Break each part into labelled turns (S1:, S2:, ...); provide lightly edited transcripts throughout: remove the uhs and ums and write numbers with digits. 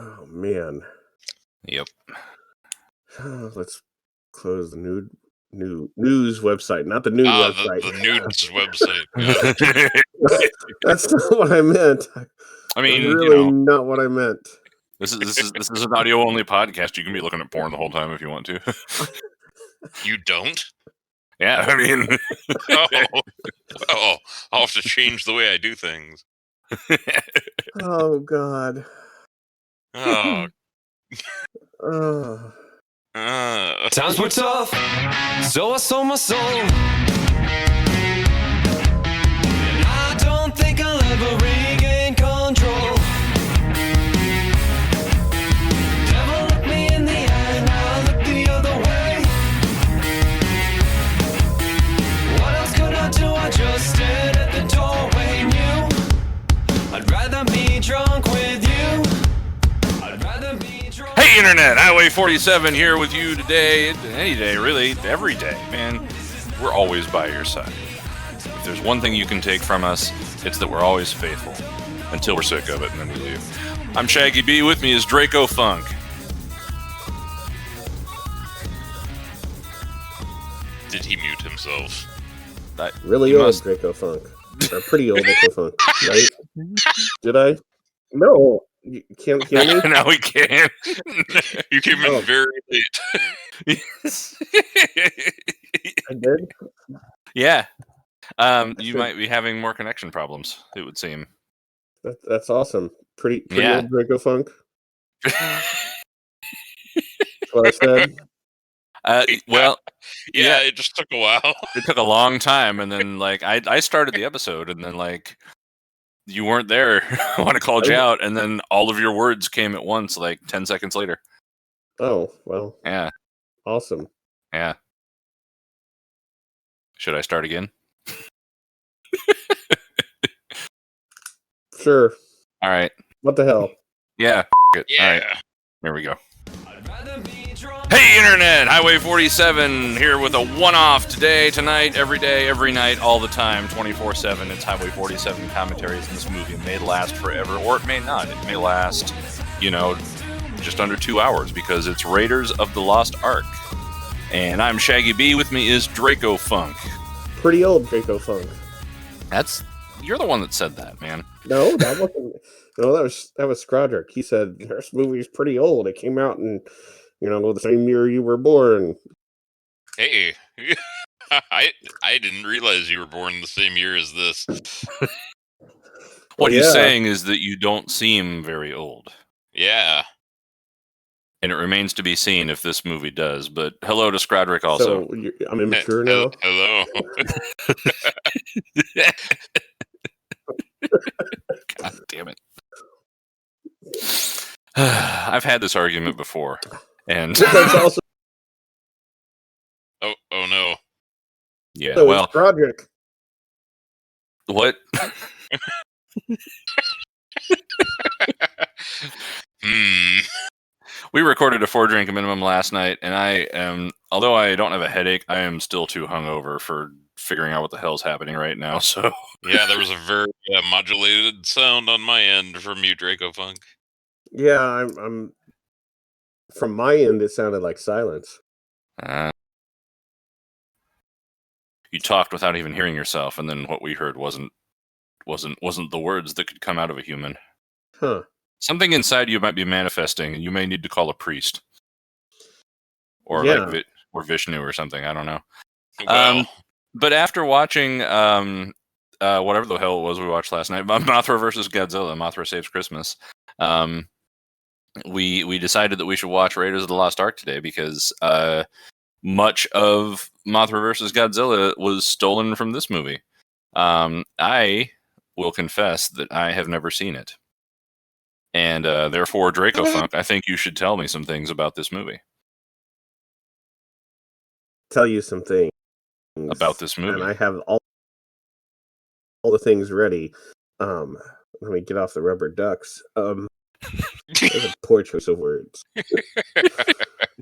S1: Oh man.
S2: Yep.
S1: Let's close the news website, not the new website.
S3: The nudes website.
S1: That's not what I meant.
S2: I mean,
S1: really not what I meant.
S2: This is an audio only podcast. You can be looking at porn the whole time if you want to.
S3: You don't?
S2: Yeah, I mean,
S3: I'll have to change the way I do things.
S1: Oh God.
S3: Oh.
S4: Times were tough, so I sold my soul. And I don't think I'll ever regain control. Devil looked me in the eye and I looked the other way. What else could I do? I just stood at the doorway, knew I'd rather be drunk with you. I'd rather be drunk.
S2: Hey Internet, Highway 47 here with you today, any day, really, every day, man. We're always by your side. If there's one thing you can take from us, it's that we're always faithful, until we're sick of it, and then we leave. I'm Shaggy B, with me is Dracofunk.
S3: Did he mute himself?
S1: Really old Dracofunk. Or pretty old Dracofunk, right? Did I? No. You can't hear me?
S2: No, we can't.
S3: You came in very late.
S1: I did?
S2: Yeah. You might be having more connection problems, it would seem.
S1: That's awesome. Pretty
S2: Yeah.
S1: old Dracofunk. That's what I said.
S2: Well,
S3: yeah, it just took a while.
S2: It took a long time, and then I started the episode, and then you weren't there. I want to call you out, and then all of your words came at once, 10 seconds later.
S1: Oh, well.
S2: Yeah.
S1: Awesome.
S2: Yeah. Should I start again?
S1: Sure.
S2: All right.
S1: What the hell?
S2: Yeah. It.
S3: Yeah.
S2: All right. There we go. Hey Internet, Highway 47 here with a one-off today, tonight, every day, every night, all the time, 24/7. It's Highway 47 commentaries in this movie. It may last forever, or it may not. It may last, just under 2 hours, because it's Raiders of the Lost Ark. And I'm Shaggy B. With me is Dracofunk.
S1: Pretty old Dracofunk.
S2: You're the one that said that, man.
S1: No, that wasn't. No, that was Scrodrick. He said this movie's pretty old. It came out in, the same year you were born.
S3: Hey, I didn't realize you were born the same year as this.
S2: What he's saying is that you don't seem very old.
S3: Yeah.
S2: And it remains to be seen if this movie does. But hello to Scrodrick also.
S1: So I'm immature now?
S3: Hello.
S2: God damn it. I've had this argument before. And
S1: that's also...
S3: Oh no.
S2: Yeah,
S1: so well, Scrodrick.
S2: What? We recorded a 4-drink minimum last night, and I am, although I don't have a headache, I am still too hungover for figuring out what the hell's happening right now. So
S3: yeah, there was a very modulated sound on my end from you, Dracofunk.
S1: Yeah, I'm. From my end, it sounded like silence.
S2: You talked without even hearing yourself, and then what we heard wasn't the words that could come out of a human.
S1: Huh.
S2: Something inside you might be manifesting, and you may need to call a priest, or or Vishnu or something. I don't know.
S3: Well.
S2: But after watching whatever the hell it was we watched last night, Mothra versus Godzilla, Mothra Saves Christmas, we decided that we should watch Raiders of the Lost Ark today because much of Mothra versus Godzilla was stolen from this movie. I will confess that I have never seen it. And therefore, Dracofunk, I think you should tell me some things about this movie.
S1: Tell you some things
S2: about this movie.
S1: And I have all the things ready. Let me get off the rubber ducks. That's a poor choice of words.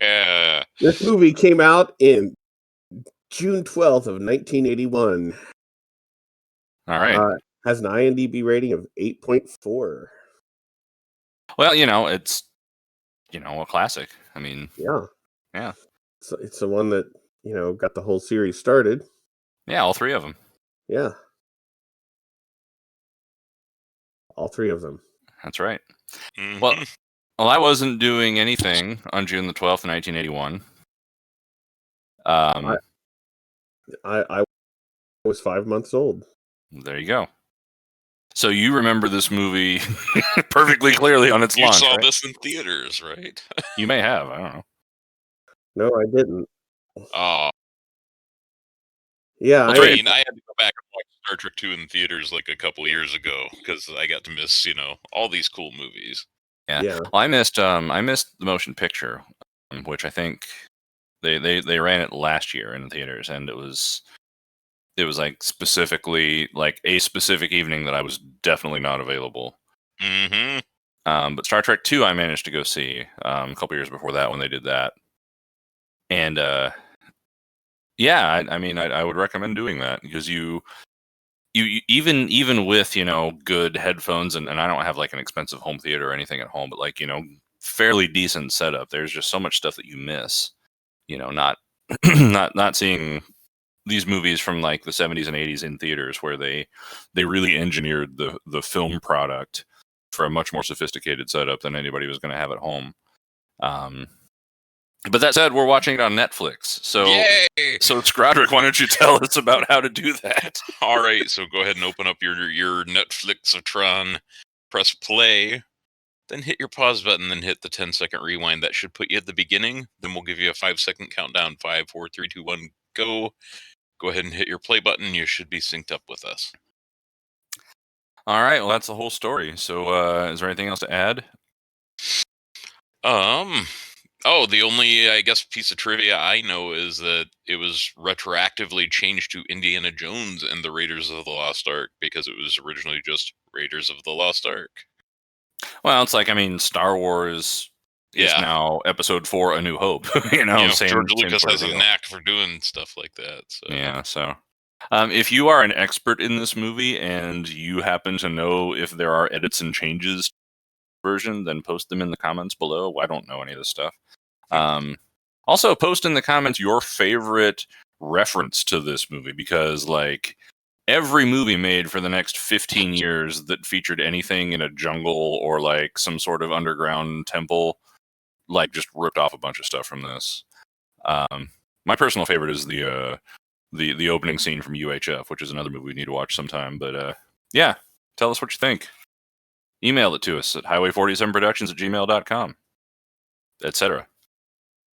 S3: Yeah.
S1: This movie came out in June 12th of 1981.
S2: All right.
S1: Has an IMDb rating of 8.4.
S2: Well, it's a classic. I mean,
S1: Yeah.
S2: yeah.
S1: It's the one that, got the whole series started.
S2: Yeah, all three of them.
S1: Yeah. All three of them.
S2: That's right.
S3: Mhm.
S2: Well, I wasn't doing anything on June the 12th, 1981.
S1: I was 5 months old.
S2: There you go. So you remember this movie perfectly clearly on its
S3: You
S2: launch,
S3: saw
S2: right?
S3: this in theaters, right?
S2: You may have. I don't know.
S1: No, I didn't.
S3: Oh,
S1: Yeah,
S2: Well,
S3: I
S2: Trey,
S3: mean, I had to go back and watch Star Trek 2 in theaters like a couple of years ago because I got to miss, all these cool movies.
S2: yeah.
S1: yeah.
S2: Well, I missed the motion picture, which I think they ran it last year in theaters, and it was like specifically like a specific evening that I was definitely not available.
S3: Mm-hmm.
S2: But Star Trek 2 I managed to go see a couple years before that when they did that, and yeah, I mean I would recommend doing that because you even with good headphones and I don't have like an expensive home theater or anything at home, but like fairly decent setup. There's just so much stuff that you miss. Not not seeing these movies from like the 70s and 80s in theaters where they really engineered the film product for a much more sophisticated setup than anybody was going to have at home. But that said, we're watching it on Netflix. So
S3: Yay!
S2: so Scrodrick, why don't you tell us about how to do that?
S3: All right, so go ahead and open up your Netflixatron, press play, then hit your pause button, then hit the 10-second rewind. That should put you at the beginning. Then we'll give you a 5-second countdown. 5, 4, 3, 2, 1, go. Go ahead and hit your play button. You should be synced up with us.
S2: All right, well that's the whole story. So is there anything else to add?
S3: Oh, the only, I guess, piece of trivia I know is that it was retroactively changed to Indiana Jones and the Raiders of the Lost Ark because it was originally just Raiders of the Lost Ark.
S2: Well, it's like, I mean, Star Wars is
S3: Yeah.
S2: now Episode 4: A New Hope. Same,
S3: George
S2: same
S3: Lucas
S2: sort
S3: has
S2: of
S3: a
S2: deal.
S3: knack for doing stuff like that. So.
S2: Yeah, so if you are an expert in this movie and you happen to know if there are edits and changes to the version, then post them in the comments below. I don't know any of this stuff. Also, post in the comments your favorite reference to this movie because, like, every movie made for the next 15 years that featured anything in a jungle or like some sort of underground temple, like, just ripped off a bunch of stuff from this. My personal favorite is the opening scene from UHF, which is another movie we need to watch sometime. But yeah, tell us what you think. Email it to us at highway47productions@gmail.com, etc.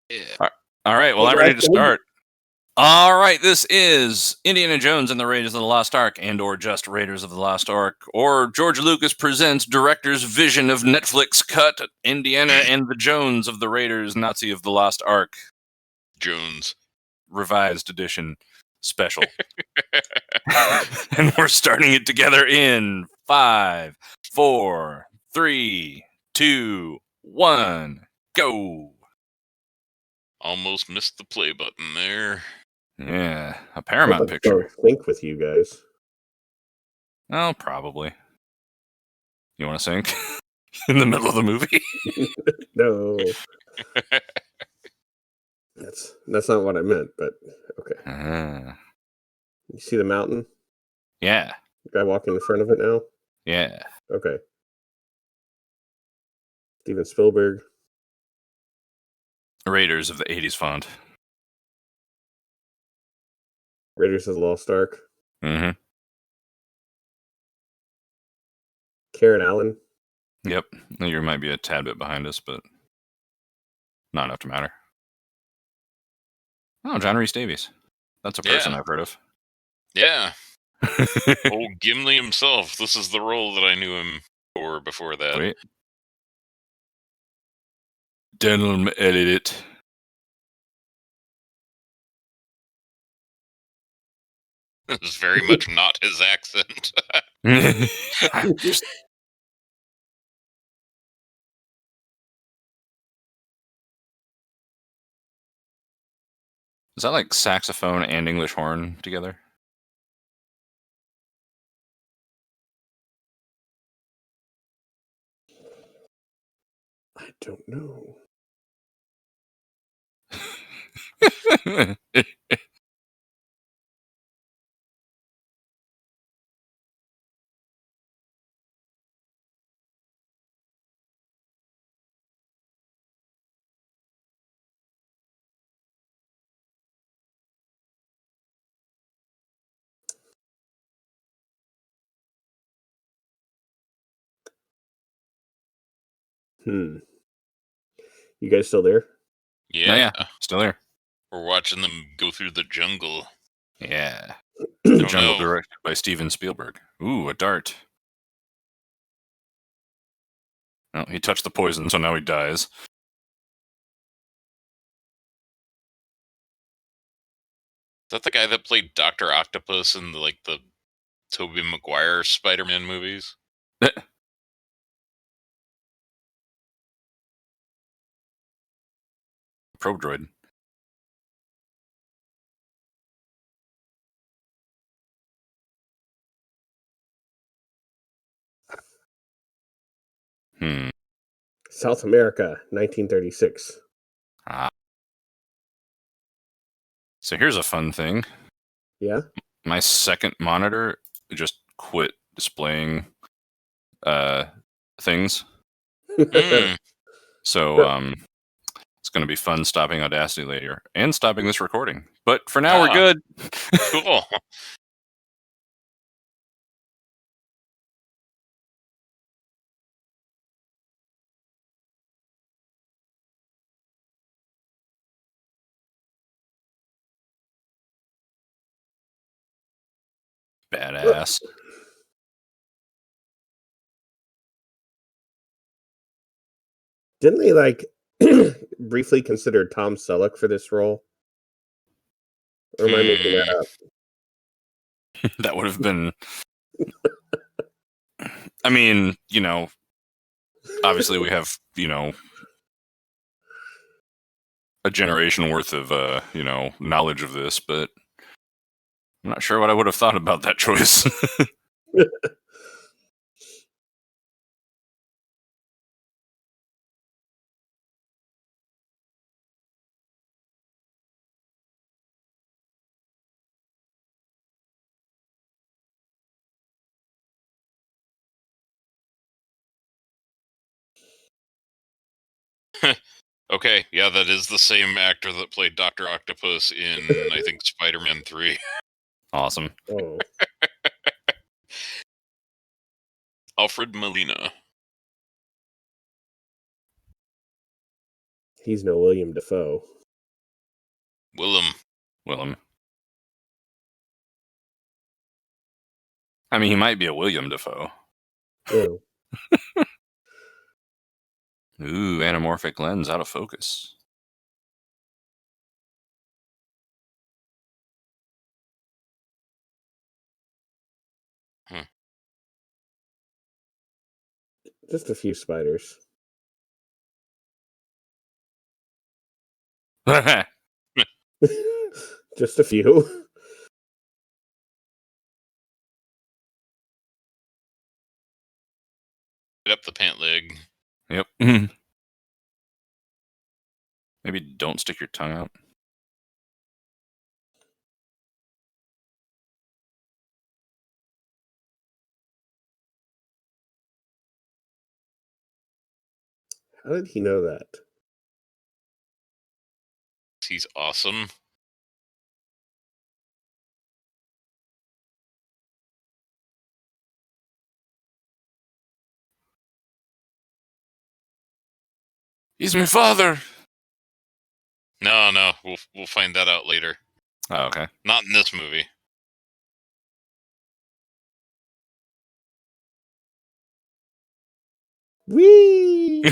S3: Yeah.
S2: All right, well, I'm ready to start. All right, this is Indiana Jones and the Raiders of the Lost Ark, and or just Raiders of the Lost Ark, or George Lucas presents director's vision of Netflix cut Indiana and the Jones of the Raiders, Nazi of the Lost Ark,
S3: Jones.
S2: revised edition special. And we're starting it together in 5, 4, 3, 2, 1, go.
S3: Almost missed the play button there.
S2: Yeah, a Paramount
S1: Don't
S2: picture.
S1: sync with you guys.
S2: Oh, probably. You want to sync in the middle of the movie?
S1: No. That's not what I meant, but okay. You see the mountain?
S2: Yeah.
S1: The guy walking in front of it now?
S2: Yeah.
S1: Okay. Steven Spielberg.
S2: Raiders of the 80s font.
S1: Raiders of the Lost Ark.
S2: Mm-hmm.
S1: Karen Allen.
S2: Yep. You might be a tad bit behind us, but not enough to matter. Oh, John Rhys Davies. That's a person I've heard of.
S3: Yeah. Old Gimli himself. This is the role that I knew him for before that.
S2: Wait. Denham edit it.
S3: It was very much not his accent.
S2: Is that like saxophone and English horn together?
S1: I don't know. You guys still there?
S3: Yeah.
S2: Still here.
S3: We're watching them go through the jungle.
S2: Yeah.
S3: Oh,
S2: The Jungle
S3: no.
S2: directed by Steven Spielberg. Ooh, a dart. Oh, he touched the poison, so now he dies.
S3: Is that the guy that played Dr. Octopus in the Tobey Maguire Spider-Man movies?
S2: Probe droid.
S1: South America, 1936.
S2: Ah. So here's a fun thing.
S1: Yeah?
S2: My second monitor just quit displaying things. So it's going to be fun stopping Audacity later and stopping this recording. But for now, we're good.
S3: Cool.
S2: Badass.
S1: Didn't they briefly consider Tom Selleck for this role? Or am I making that up?
S2: That would have been. I mean, obviously we have, a generation worth of, knowledge of this, but I'm not sure what I would have thought about that choice.
S3: Okay, yeah, that is the same actor that played Dr. Octopus in, I think, Spider-Man 3.
S2: Awesome.
S1: Oh.
S3: Alfred Molina.
S1: He's no William Dafoe.
S2: Willem. I mean, he might be a William Dafoe.
S1: Oh.
S2: Ooh, anamorphic lens out of focus.
S1: Just a few spiders. Just a few.
S3: Get up the pant leg.
S2: Yep. Maybe don't stick your tongue out.
S1: How did he know that?
S3: He's awesome.
S2: He's my father.
S3: No, we'll find that out later.
S2: Oh, okay.
S3: Not in this movie.
S1: Whee!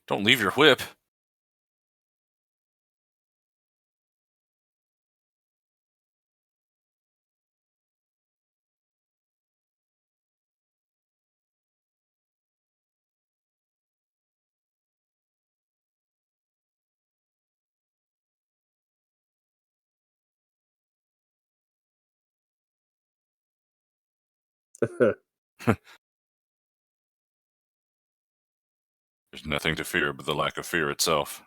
S2: Don't leave your whip. There's nothing to fear but the lack of fear itself.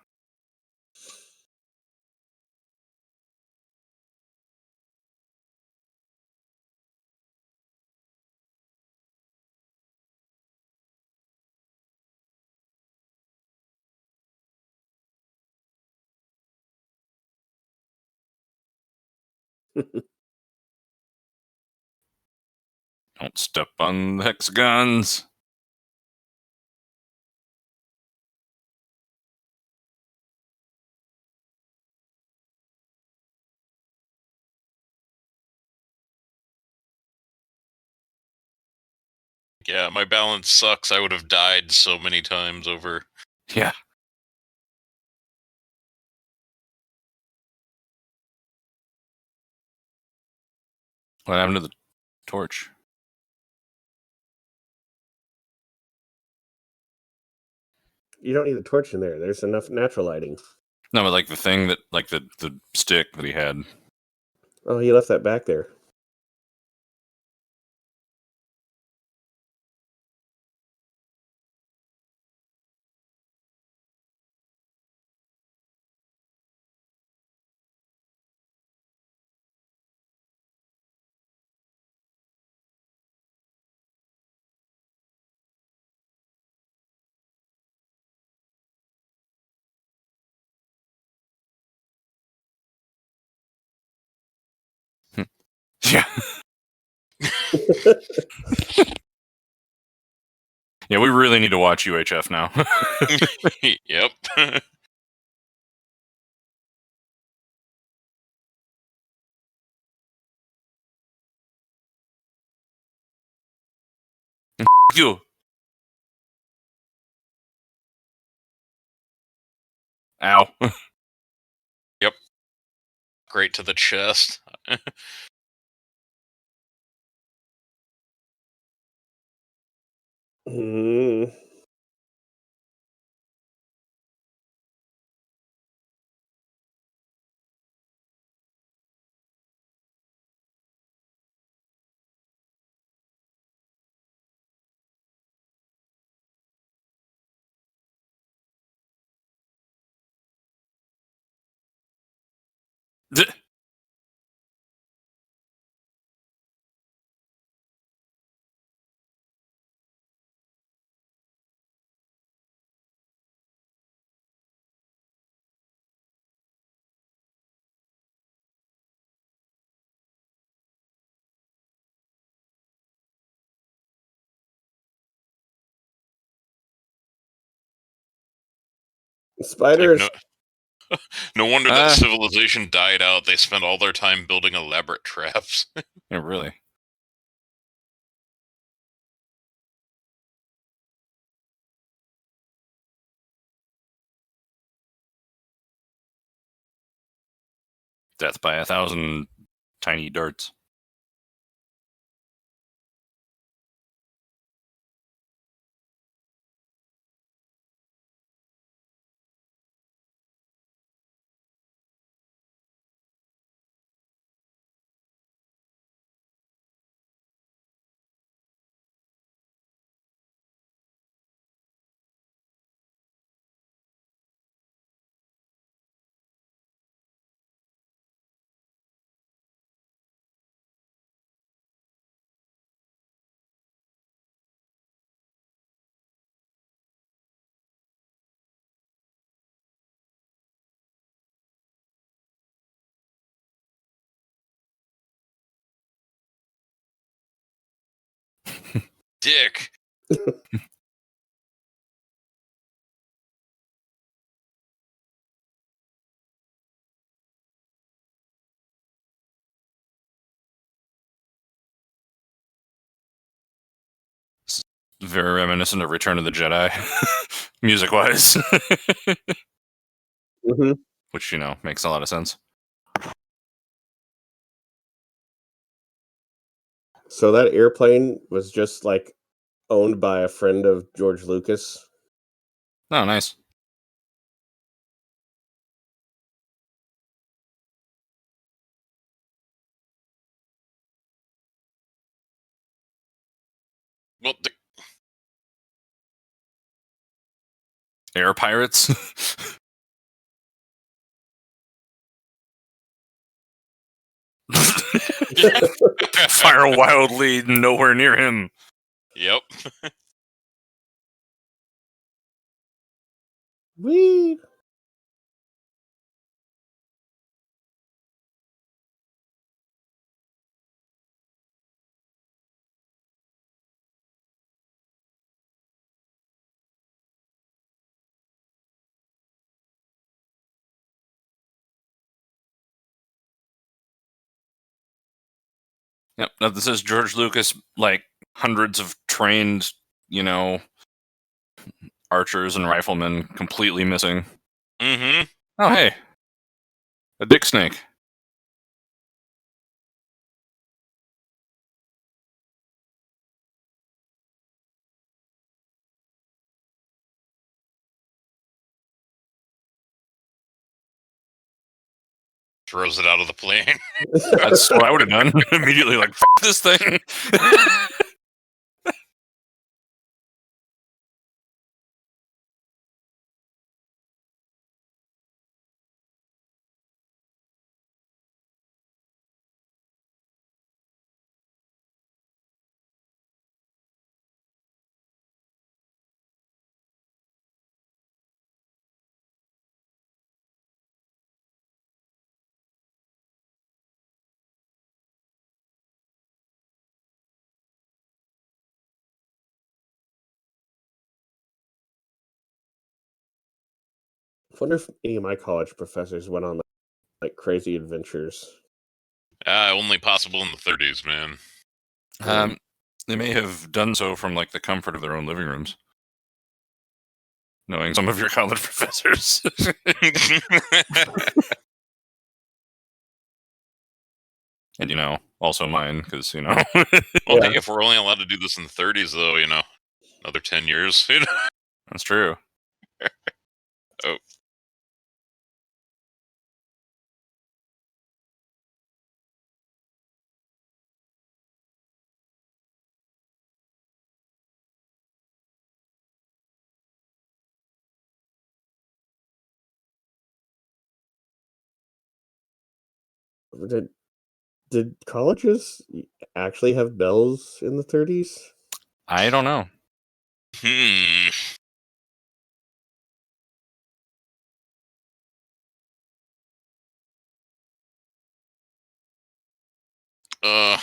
S2: Don't step on the hexagons.
S3: Yeah, my balance sucks. I would have died so many times over.
S2: Yeah. What happened to the torch?
S1: You don't need the torch in there. There's enough natural lighting.
S2: No, but like the thing that, like the stick that he had.
S1: Oh, he left that back there.
S2: Yeah. Yeah, we really need to watch UHF now.
S3: Yep.
S2: You. Ow.
S3: Yep. Great to the chest.
S1: Mm.
S3: Like
S1: Spiders.
S3: no wonder that civilization died out. They spent all their time building elaborate traps.
S2: Yeah, really. Death by 1,000 tiny darts.
S3: Dick.
S2: Very reminiscent of Return of the Jedi, music-wise.
S1: Mm-hmm.
S2: Which, you know, makes a lot of sense.
S1: So that airplane was just like owned by a friend of George Lucas.
S2: Oh, nice.
S3: Well,
S2: Air pirates. Fire wildly, nowhere near him.
S3: yep.
S1: Wee.
S2: Yep. Now this is George Lucas, like hundreds of trained, archers and riflemen completely missing.
S3: Mm-hmm.
S2: Oh, hey, a dick snake.
S3: Throws it out of the plane.
S2: That's what I would have done immediately. Like, F this thing.
S1: I wonder if any of my college professors went on like crazy adventures.
S3: Only possible in the 30s, man.
S2: They may have done so from like the comfort of their own living rooms, knowing some of your college professors. And also mine, because
S3: Well,
S1: Yeah.
S3: hey, if we're only allowed to do this in the 30s, though, another 10 years.
S2: That's true.
S3: Oh.
S1: Did colleges actually have bells in the 30s?
S2: I don't know.
S3: Hmm. Uh.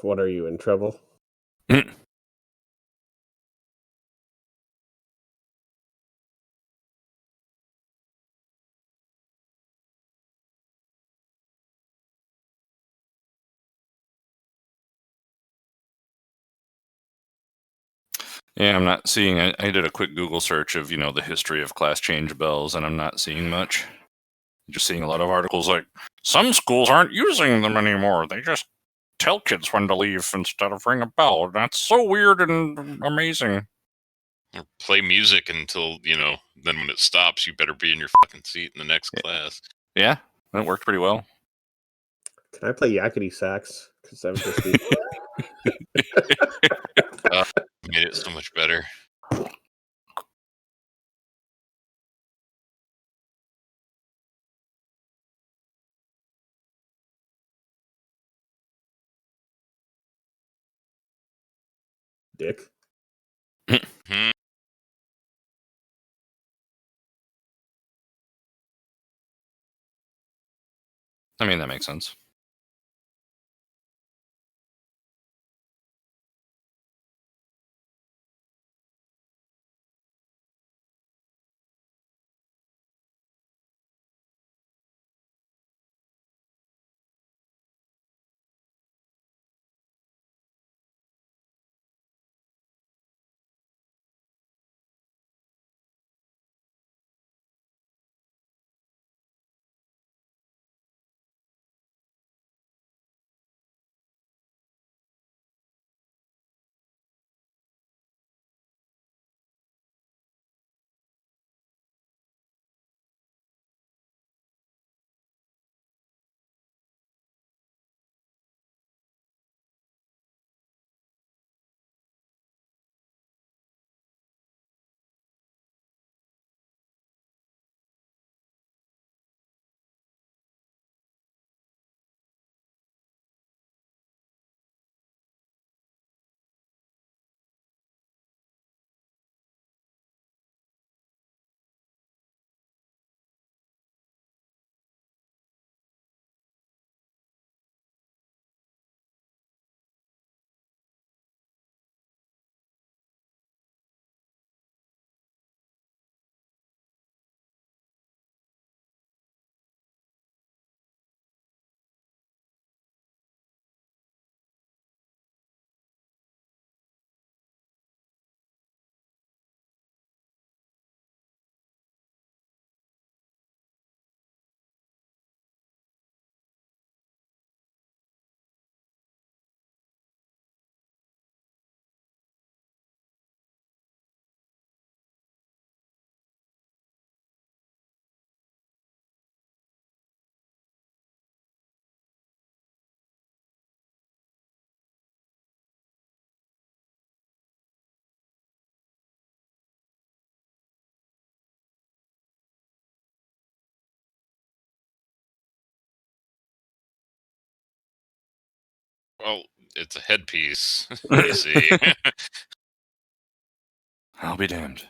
S1: What, are you in trouble?
S2: Yeah, I'm not seeing. I did a quick Google search of the history of class change bells, and I'm not seeing much. Just seeing a lot of articles like some schools aren't using them anymore. They just tell kids when to leave instead of ring a bell. That's so weird and amazing.
S3: Or play music until, then when it stops, you better be in your fucking seat in the next class.
S2: Yeah, that worked pretty well.
S1: Can I play yakety sax? Because that would just be
S3: Made it so much better.
S1: dick.
S3: Hmm.
S2: I mean, that makes sense.
S3: Well, it's a headpiece. You see.
S2: I'll be damned.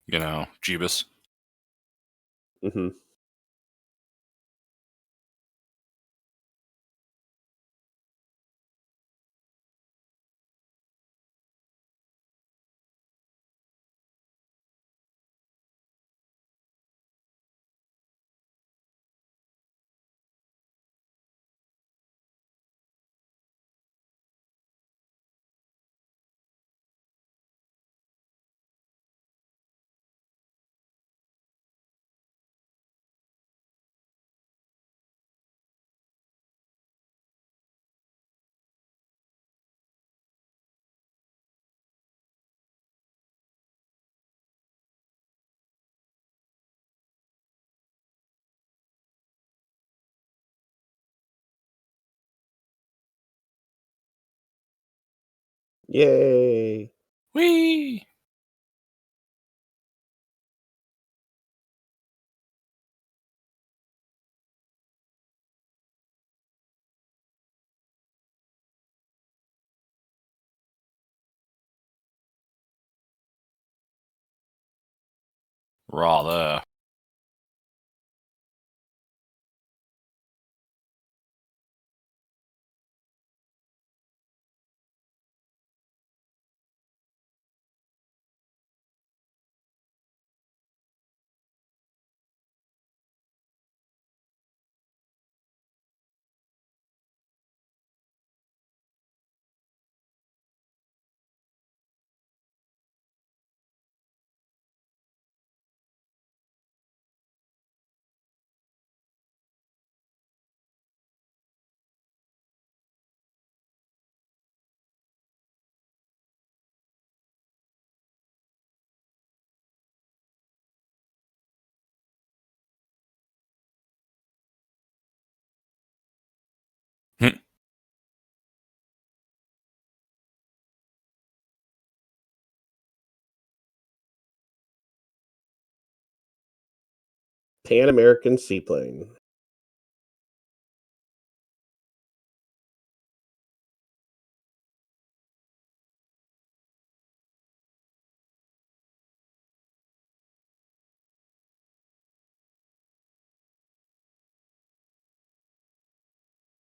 S2: You know, Jeebus.
S1: Hmm. Yay!
S2: Whee! Raw there.
S1: Pan American Seaplane.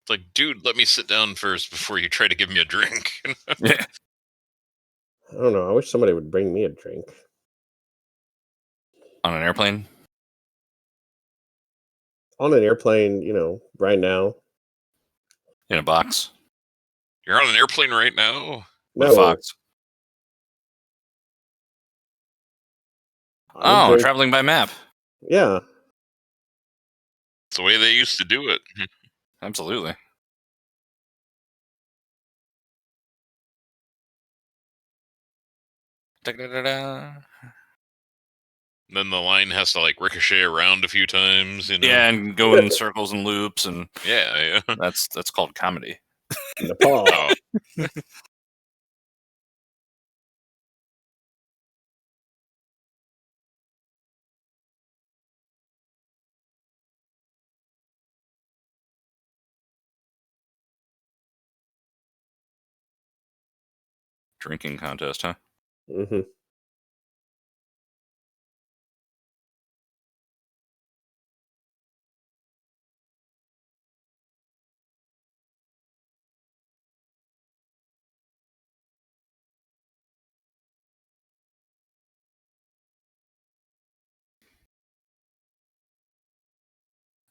S3: It's like, dude, let me sit down first before you try to give me a drink.
S2: Yeah.
S1: I don't know. I wish somebody would bring me a drink.
S2: On an airplane?
S1: On an airplane, right now.
S2: In a box?
S3: You're on an airplane right now?
S2: With
S1: No,
S2: a fox?
S1: I would
S2: Oh,
S1: drink.
S2: traveling by map.
S1: Yeah.
S3: It's the way they used to do it.
S2: Absolutely. Da-da-da-da.
S3: Then the line has to like ricochet around a few times, you know?
S2: Yeah, and go in circles and loops, and
S3: Yeah.
S2: that's called comedy.
S1: Nepal.
S3: Oh,
S2: Drinking contest, huh?
S1: Hmm.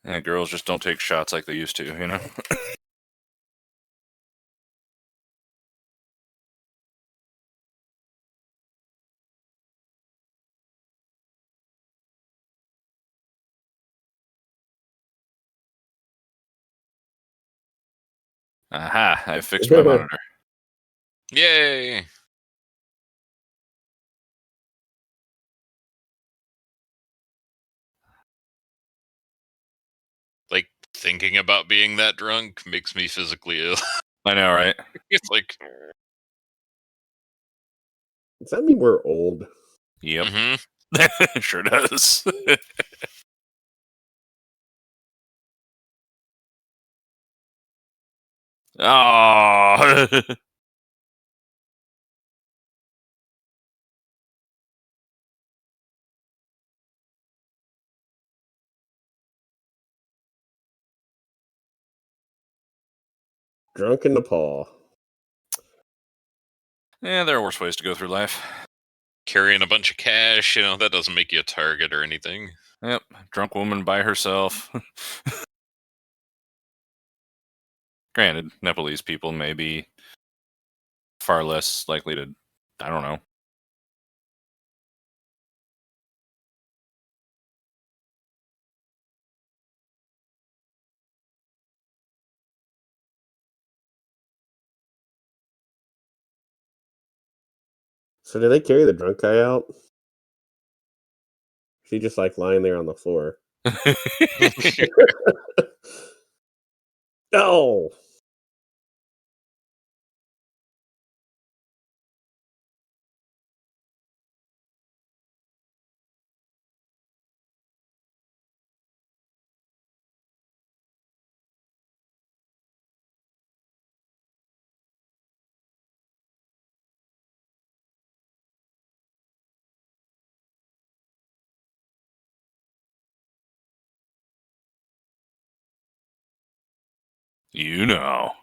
S2: Yeah, girls just don't take shots like they used to, you know? Aha, I fixed my monitor.
S3: yay! Like, thinking about being that drunk makes me physically ill.
S2: I know, right?
S3: It's like,
S1: Does that mean we're old?
S2: Yep.
S3: mhm.
S2: Sure does. Oh.
S1: Drunk in Nepal.
S2: Yeah, there are worse ways to go through life.
S3: Carrying a bunch of cash, that doesn't make you a target or anything.
S2: Yep, drunk woman by herself. Granted, Nepalese people may be far less likely to, I don't know.
S1: So did they carry the drunk guy out? She just like lying there on the floor. Oh,
S2: You know.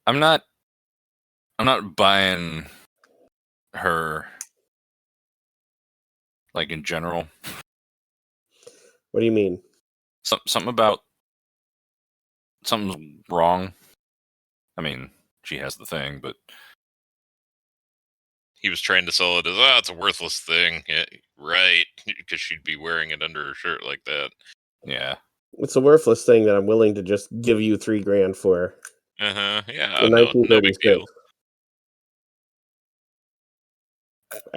S2: I'm not buying her, like, in general.
S1: What do you mean?
S2: Something about something's wrong. I mean, she has the thing, but
S3: He was trying to sell it as, it's a worthless thing. Yeah, right, because she'd be wearing it under her shirt like that.
S2: yeah.
S1: It's a worthless thing that I'm willing to just give you $3,000 for.
S3: Yeah,
S1: In
S3: no big
S1: 1936.
S3: deal.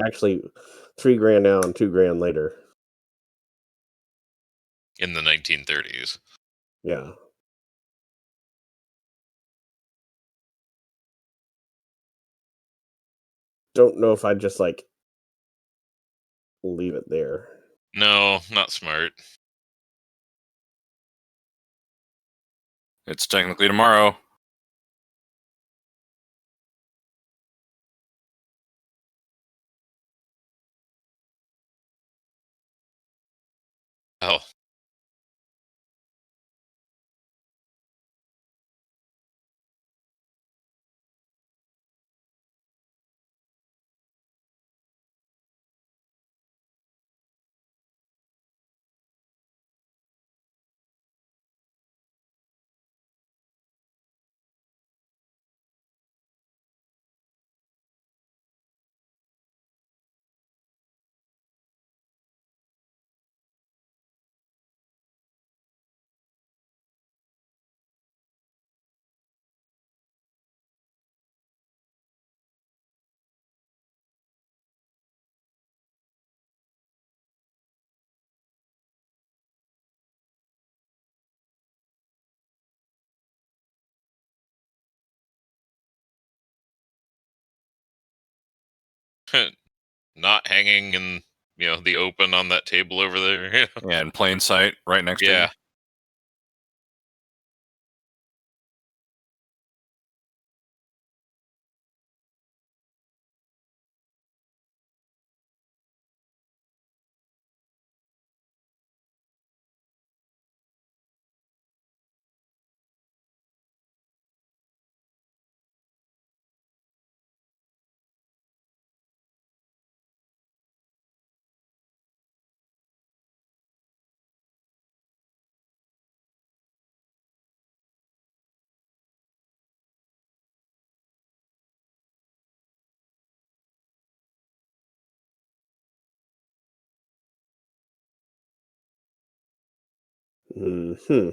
S1: Actually, $3,000 now and $2,000 later.
S3: In the 1930s.
S1: Yeah. Don't know if I'd just like leave it there.
S3: No, not smart.
S2: It's technically tomorrow.
S3: Hell. Not hanging in the open on that table over there.
S2: Yeah, in plain sight, right next to you.
S3: Yeah.
S1: Hmm.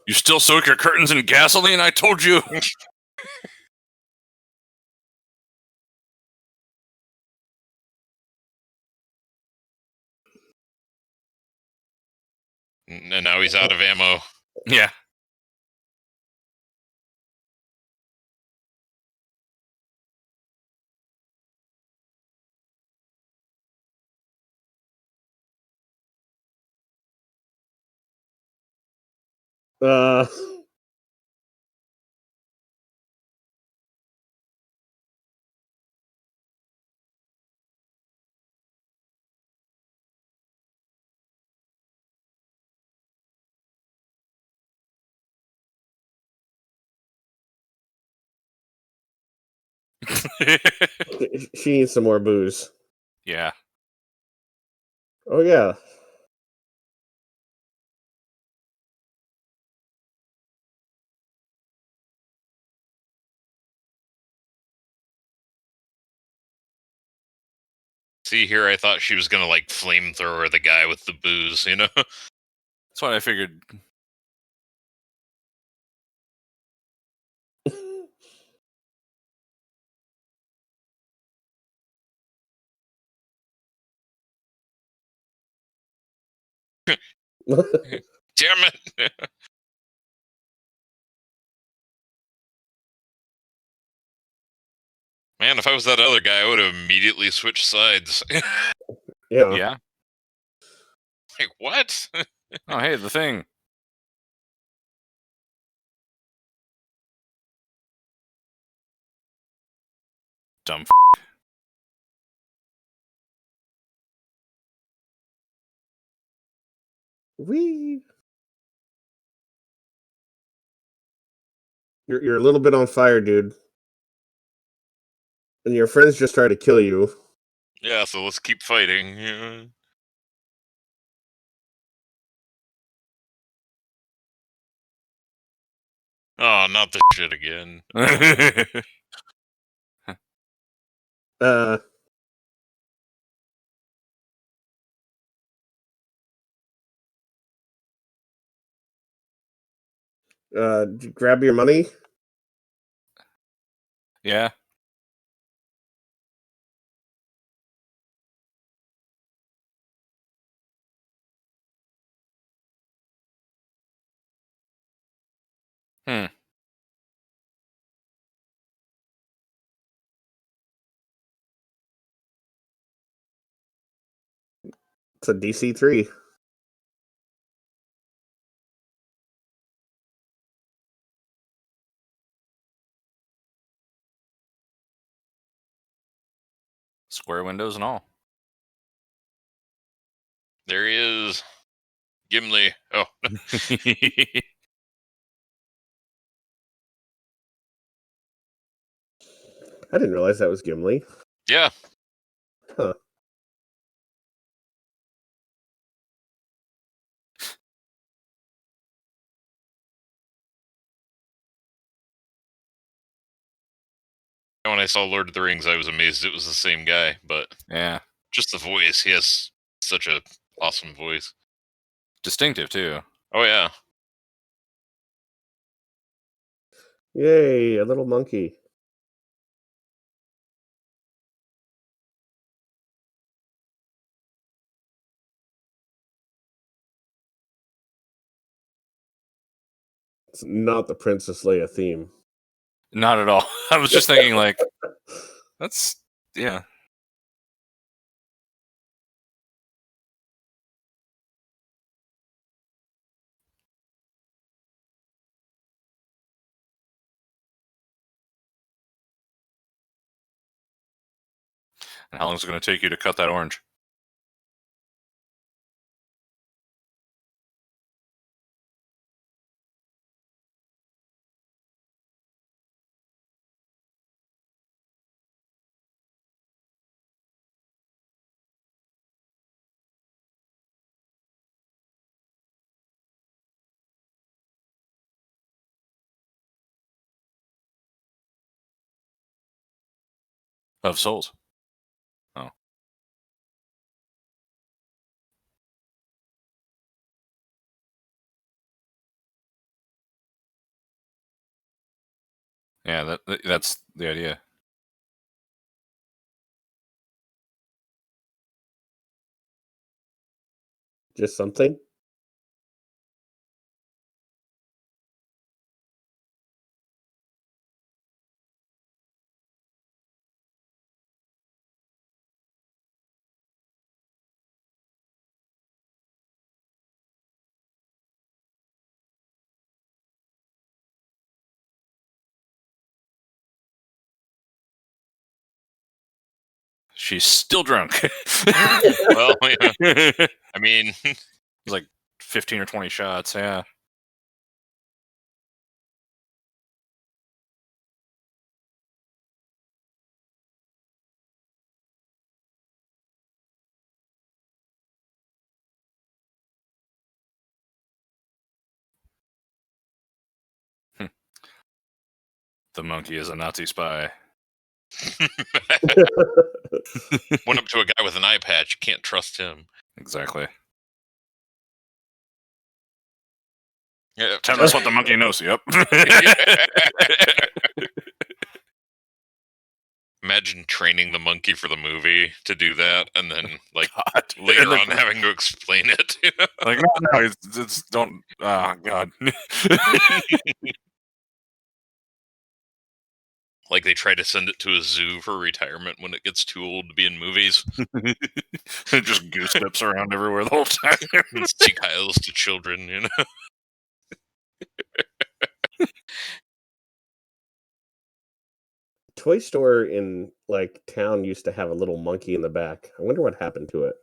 S2: You still soak your curtains in gasoline? I told you.
S3: And now he's out of ammo.
S2: Yeah.
S1: uh, she needs some more booze.
S2: Yeah.
S1: Oh yeah.
S3: See, here I thought she was gonna like flamethrower the guy with the booze,
S2: That's what I figured.
S3: Damn it! Man, if I was that other guy, I would have immediately switched sides.
S1: Yeah.
S2: Yeah.
S3: Like, what?
S2: Oh, hey, the thing. Dumb.
S1: Wee. You're a little bit on fire, dude. And your friends just try to kill you.
S3: Yeah, so let's keep fighting. Yeah. Oh, not the shit again.
S1: Uh, grab your money.
S2: Yeah. Hmm.
S1: It's a DC-3.
S2: Square windows and all.
S3: There he is. Gimli. Oh,
S1: I didn't realize that was Gimli.
S3: yeah.
S1: Huh.
S3: When I saw Lord of the Rings, I was amazed it was the same guy, but
S2: Yeah.
S3: just the voice. He has such a awesome voice.
S2: Distinctive too.
S3: Oh, yeah.
S1: Yay, a little monkey. It's not the Princess Leia theme.
S2: Not at all. I was just thinking, like, that's yeah. And how long is it going to take you to cut that orange? Of souls. Oh. Yeah, that's the idea.
S1: Just something?
S2: She's still drunk.
S3: Well, yeah. I mean,
S2: It was like 15 or 20 shots, yeah. The monkey is a Nazi spy.
S3: went up to a guy with an eye patch. You can't trust him.
S2: Exactly.
S3: Yeah.
S2: Tell us what the monkey knows. Yep.
S3: Imagine training the monkey for the movie to do that, and then like
S2: God.
S3: later on having to explain it. You know?
S2: Like no, it's don't. Oh God.
S3: Like they try to send it to a zoo for retirement when it gets too old to be in movies.
S2: Just goose steps around everywhere the whole time.
S3: Seek Kyles to children, you know.
S1: Toy store in like town used to have a little monkey in the back. I wonder what happened to it.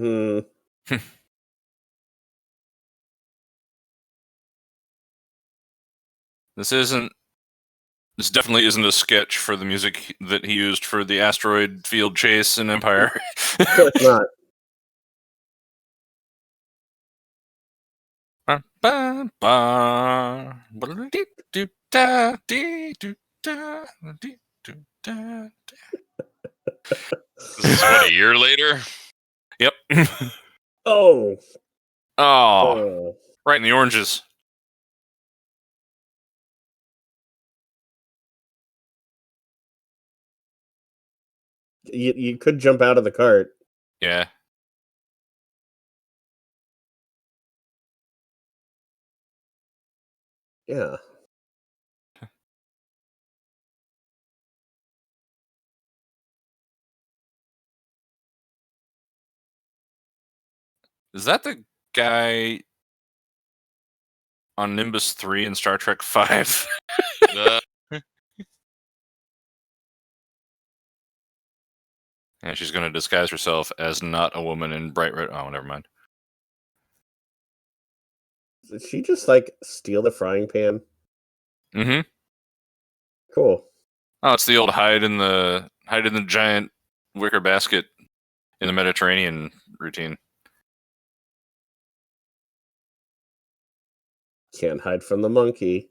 S1: Hmm.
S2: This definitely isn't a sketch for the music that he used for the asteroid field chase in Empire.
S1: Of course not.
S3: This is what, a year later?
S2: Yep.
S1: Oh.
S2: Oh, right in the oranges.
S1: You could jump out of the cart.
S2: Yeah.
S1: Yeah.
S2: Is that the guy on Nimbus 3 in Star Trek 5? Yeah, she's going to disguise herself as not a woman in bright red. Oh, never mind.
S1: Did she just like steal the frying pan?
S2: Mm-hmm.
S1: Cool.
S2: Oh, it's the old hide in the giant wicker basket in the Mediterranean routine.
S1: Can't hide from the monkey.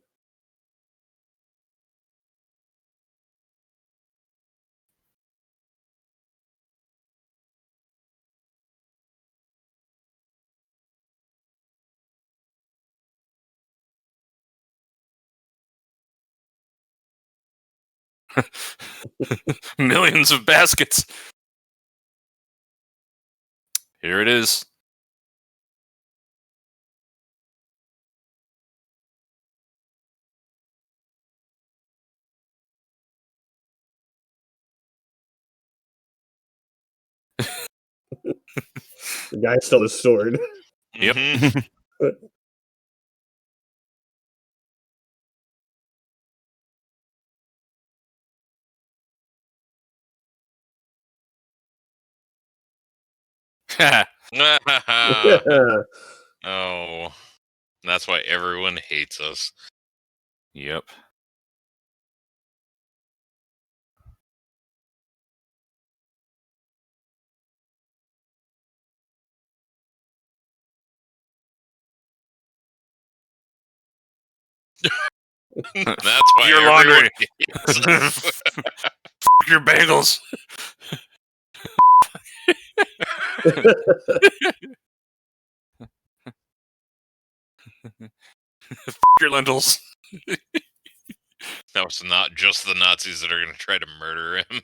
S2: Millions of baskets. Here it is.
S1: The guy stole his sword.
S2: Yep.
S3: Mhm. Oh, that's why everyone hates us.
S2: Yep.
S3: That's why
S2: Your
S3: everyone
S2: laundry.
S3: hates us.
S2: Your bagels. Your lentils.
S3: Now it's not just the Nazis that are going to try to murder him.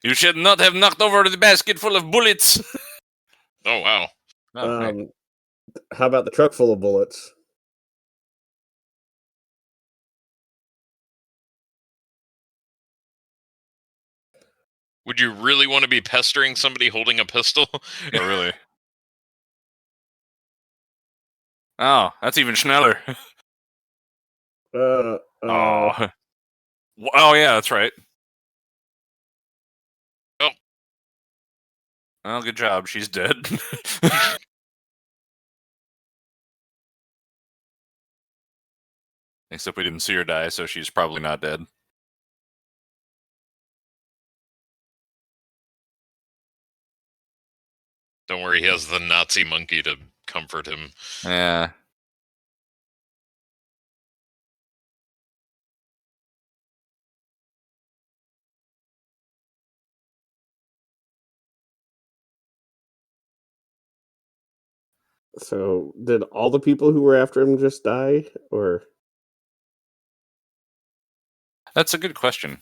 S2: You should not have knocked over the basket full of bullets.
S3: Oh, wow.
S2: Oh, hey.
S1: How about the truck full of bullets?
S3: Would you really want to be pestering somebody holding a pistol?
S2: Oh, really? Oh, that's even schneller.
S1: Oh.
S2: Oh. Oh, yeah, that's right.
S3: Oh.
S2: Well, good job. She's dead. Except we didn't see her die, so she's probably not dead.
S3: Don't worry, he has the Nazi monkey to comfort him.
S2: Yeah.
S1: So, did all the people who were after him just die, or?
S2: That's a good question.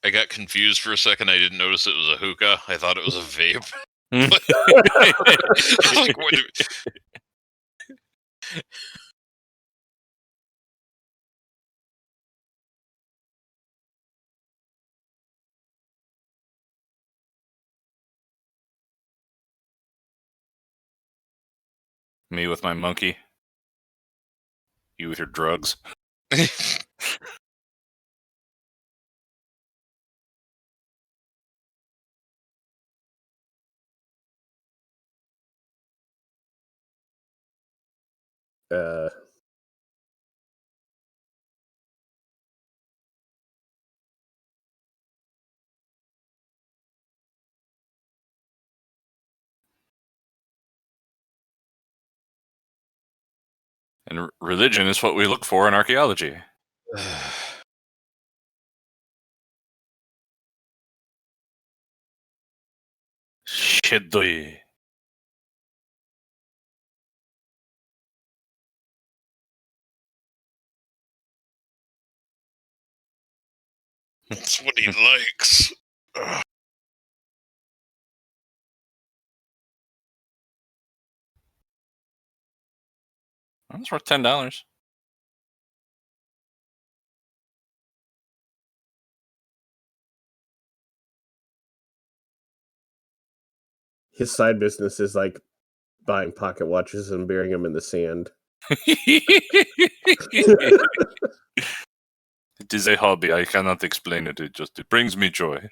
S3: I got confused for a second. I didn't notice it was a hookah. I thought it was a vape.
S2: Hmm.
S3: I was like, what?
S2: Me with my monkey. You with your drugs.
S1: Uh,
S2: And religion is what we look for in archaeology. Shedoi.
S3: That's what he likes. Ugh.
S2: That's worth $10.
S1: his side business is like buying pocket watches and burying them in the sand.
S2: It is a hobby. I cannot explain it. It brings me joy.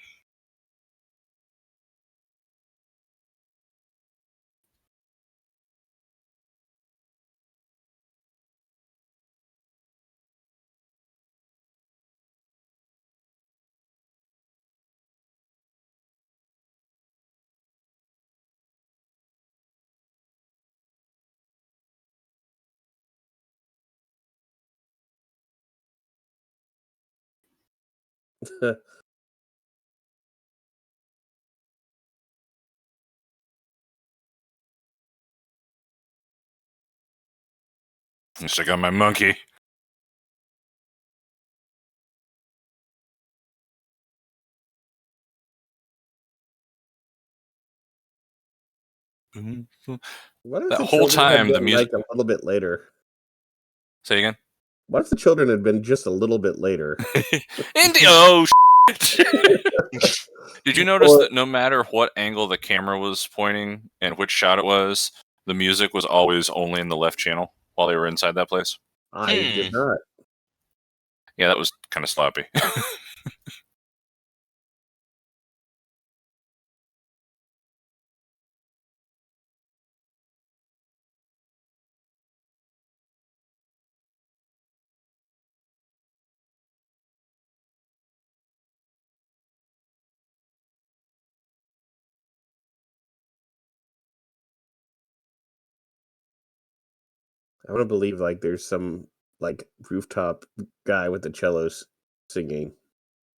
S2: Check out my monkey.
S1: What if
S2: That
S1: the
S2: whole
S1: children had
S2: time, the
S1: been
S2: music.
S1: like a little bit later?
S2: Say again.
S1: What if the children had been just a little bit later?
S2: Indy. Oh, shit. Did you notice
S1: Or-
S2: that no matter what angle the camera was pointing and which shot it was, the music was always only in the left channel while they were inside that place?
S1: I did not.
S2: Yeah, that was kind of sloppy.
S1: I want to believe like there's some like rooftop guy with the cellos singing.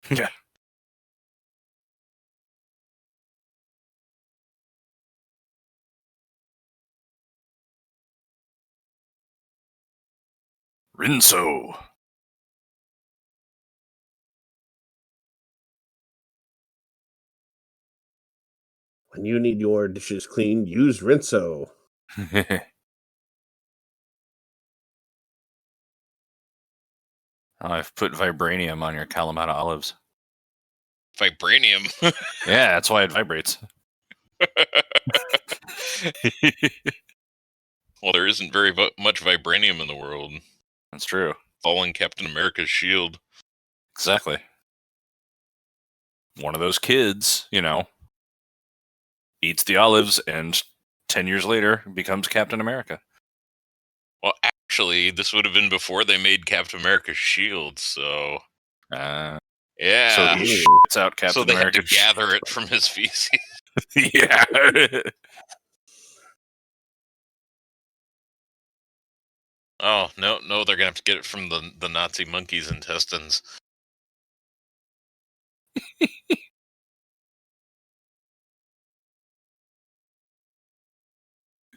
S2: Yeah. Rinso.
S1: When you need your dishes clean, use Rinso.
S2: I've put vibranium on your Kalamata olives.
S3: Vibranium.
S2: Yeah, that's why it vibrates.
S3: Well, there isn't very much vibranium in the world.
S2: That's true.
S3: Falling Captain America's shield.
S2: Exactly. One of those kids, eats the olives and 10 years later becomes Captain America.
S3: Well, actually, this would have been before they made Captain America's shield, so...
S2: So
S3: yeah.
S2: he shits out Captain
S3: So they
S2: America.
S3: had to gather it from his feces.
S2: Yeah.
S3: Oh, no, they're going to have to get it from the Nazi monkey's intestines.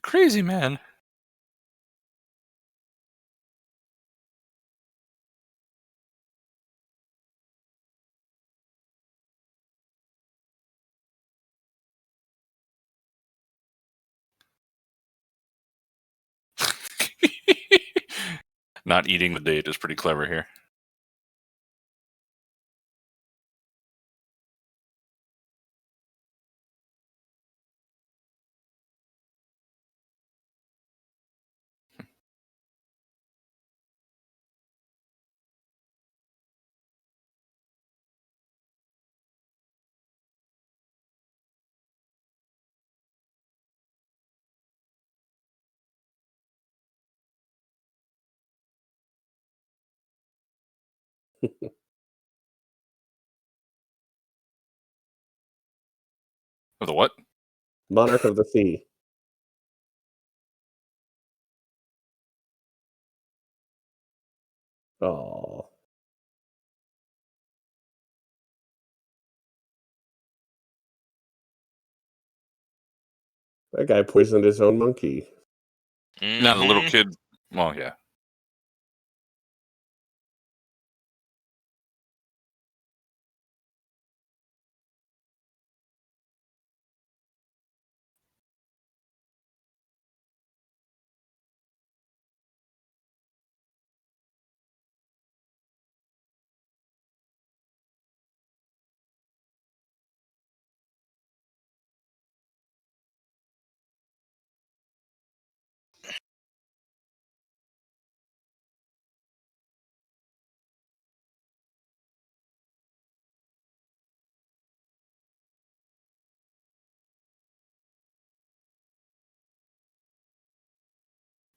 S2: Crazy man. Not eating the date is pretty clever here. With a what?
S1: Monarch of the Sea. Oh. That guy poisoned his own monkey.
S2: Now the little kid. Well, yeah.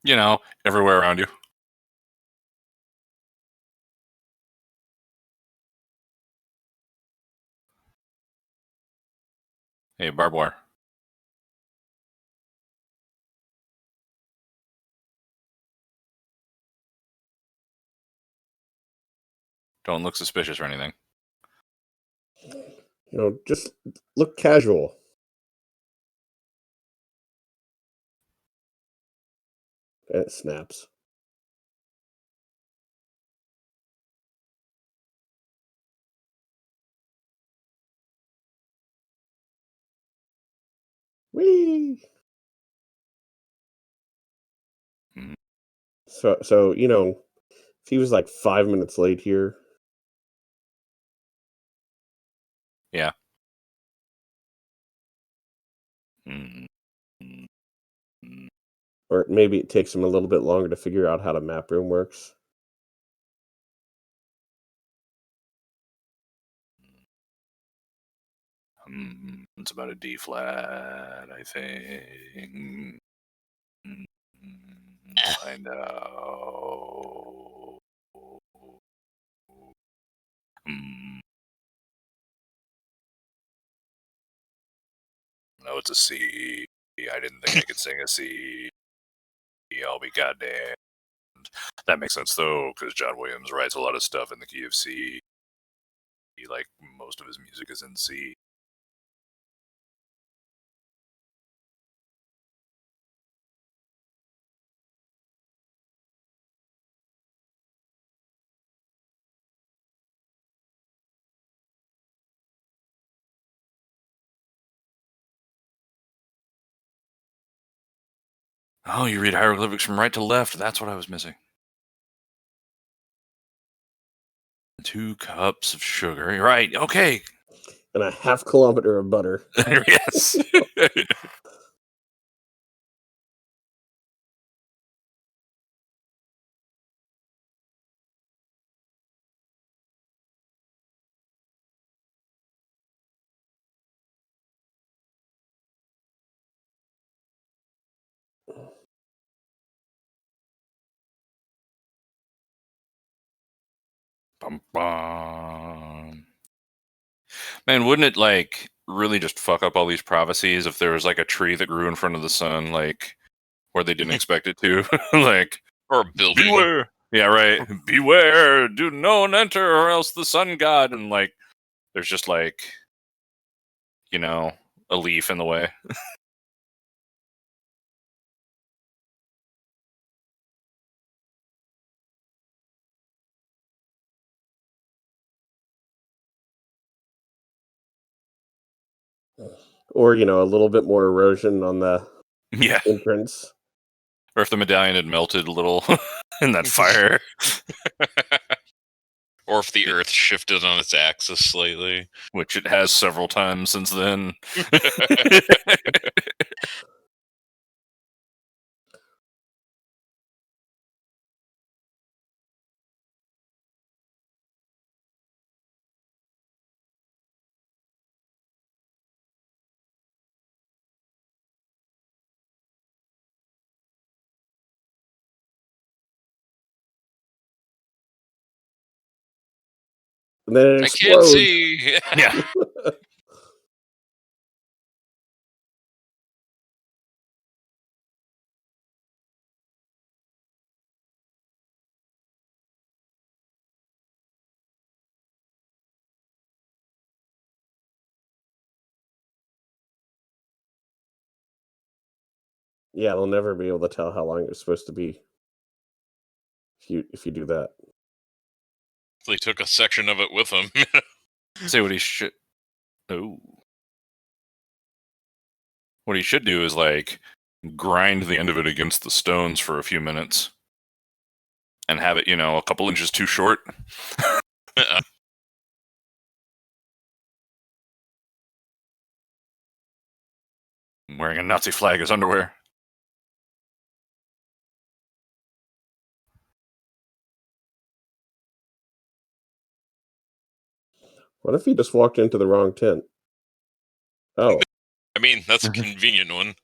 S2: You know, everywhere around you. Hey, barbed wire. Don't look suspicious or anything.
S1: You know, just look casual. And it snaps. Whee!
S2: Mhm.
S1: So you know, if he was like 5 minutes late here,
S2: Yeah. Mm.
S1: or maybe it takes him a little bit longer to figure out how the map room works.
S2: It's about a D flat, I think. Find out. No, it's a C. I didn't think I could sing a C. I'll be goddamned. That makes sense though, because John Williams writes a lot of stuff in the key of C. Like most of his music is in C. Oh, you read hieroglyphics from right to left. That's what I was missing. 2 cups of sugar. Right. Okay.
S1: And a half kilometer of butter.
S2: Yes. Bum, bum. Man, wouldn't it like really just fuck up all these prophecies if there was like a tree that grew in front of the sun, like where they didn't expect it to? Like,
S3: Or a building.
S2: beware. Yeah, right. Beware, do no one enter, or else the sun god. And like, there's just like, you know, a leaf in the way.
S1: Or, you know, a little bit more erosion on the
S2: Yeah.
S1: entrance.
S2: Or if the medallion had melted a little. in that fire.
S3: Or if the Earth shifted on its axis slightly.
S2: Which it has several times since then.
S1: And then it
S3: I can't
S1: explodes.
S3: see.
S2: Yeah.
S1: Yeah, they'll never be able to tell how long it's supposed to be if you do that.
S3: They took a section of it with them.
S2: Say what he should. Oh. What he should do is like grind the end of it against the stones for a few minutes and have it, a couple inches too short. Wearing a Nazi flag as underwear.
S1: What if he just walked into the wrong tent? Oh.
S3: I mean, that's a convenient one.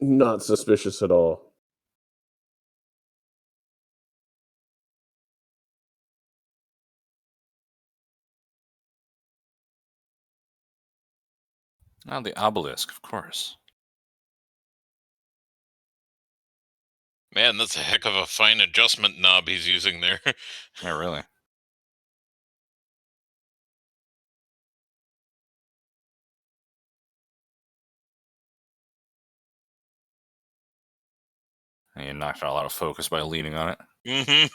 S1: Not suspicious at all.
S2: Oh, the obelisk, of course.
S3: Man, that's a heck of a fine adjustment knob he's using there.
S2: Yeah, really. And you knocked out a lot of focus by leaning on it.
S3: Mm-hmm.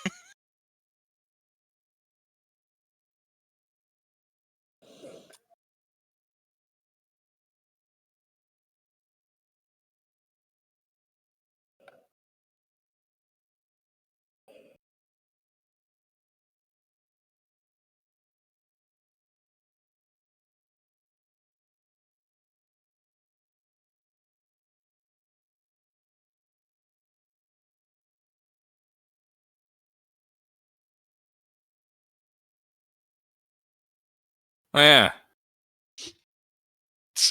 S2: Oh, yeah.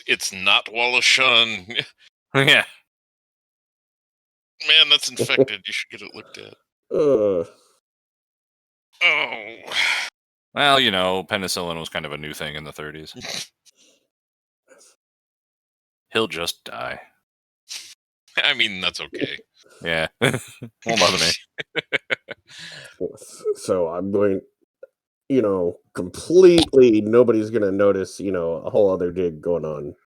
S3: It's not Wallace Shawn.
S2: Yeah.
S3: Man, that's infected. You should get it looked at.
S1: Ugh.
S3: Oh.
S2: Well, penicillin was kind of a new thing in the 30s. He'll just die.
S3: I mean, that's okay.
S2: Yeah. Won't bother me.
S1: So I'm going, completely nobody's going to notice, a whole other dig going on.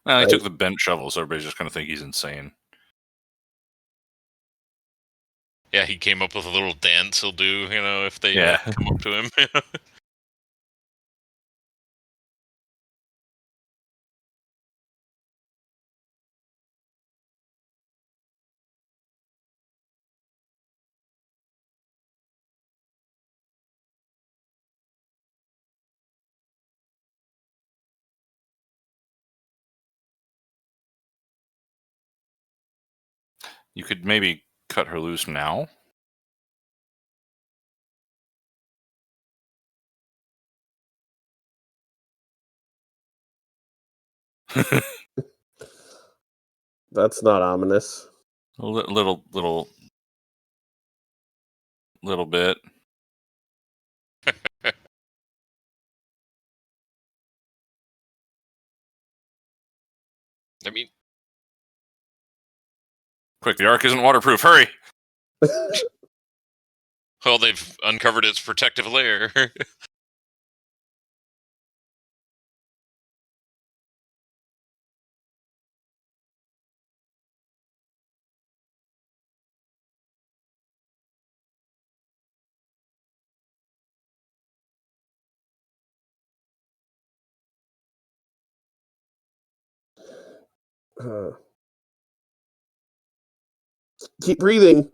S2: Well, he
S1: Right.
S2: took the bent shovel, so everybody's just going to think he's insane.
S3: Yeah, he came up with a little dance he'll do, if they
S2: Yeah.
S3: come up to him.
S2: You could maybe cut her loose now.
S1: That's not ominous.
S2: A little bit.
S3: I mean,
S2: Quick, the Ark isn't waterproof. Hurry!
S3: well, they've uncovered its protective layer.
S1: Keep breathing.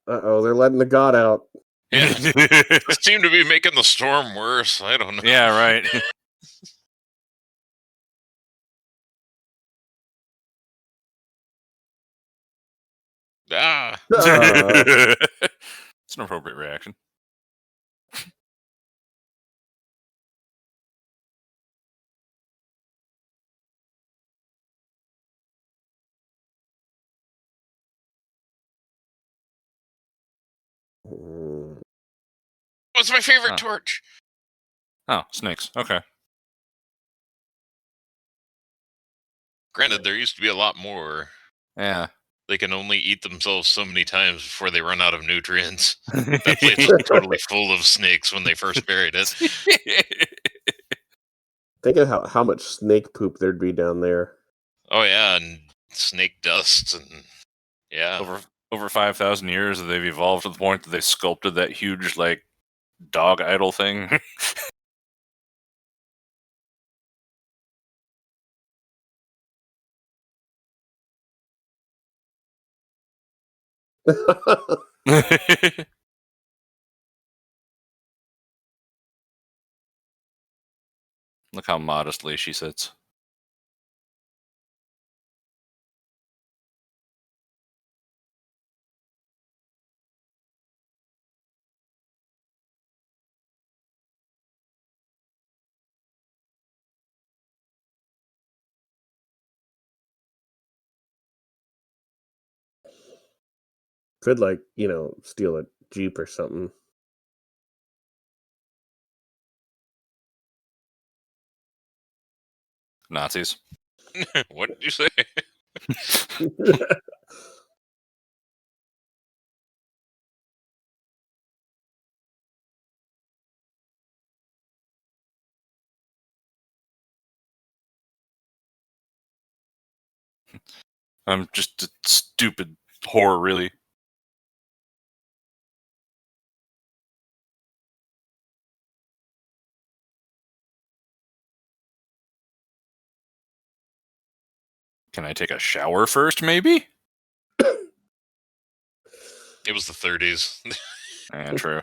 S1: Uh-oh, they're letting the god out.
S3: Yeah, they seem to be making the storm worse. I don't know.
S2: Yeah, right.
S3: Ah,
S2: It's an appropriate reaction.
S3: what's my favorite
S2: Huh.
S3: torch?
S2: Oh, snakes. Okay.
S3: Granted, there used to be a lot more.
S2: Yeah.
S3: They can only eat themselves so many times before they run out of nutrients. That place was totally full of snakes when they first buried it.
S1: Think of how much snake poop there'd be down there.
S3: Oh yeah, and snake dust and yeah.
S2: Over 5,000 years, they've evolved to the point that they sculpted that huge, like, dog idol thing. Look how modestly she sits.
S1: Could, like, steal a Jeep or something.
S2: Nazis.
S3: What did you say?
S2: I'm just a stupid whore, really. Can I take a shower first, maybe?
S3: It was the 30s.
S2: Yeah, true.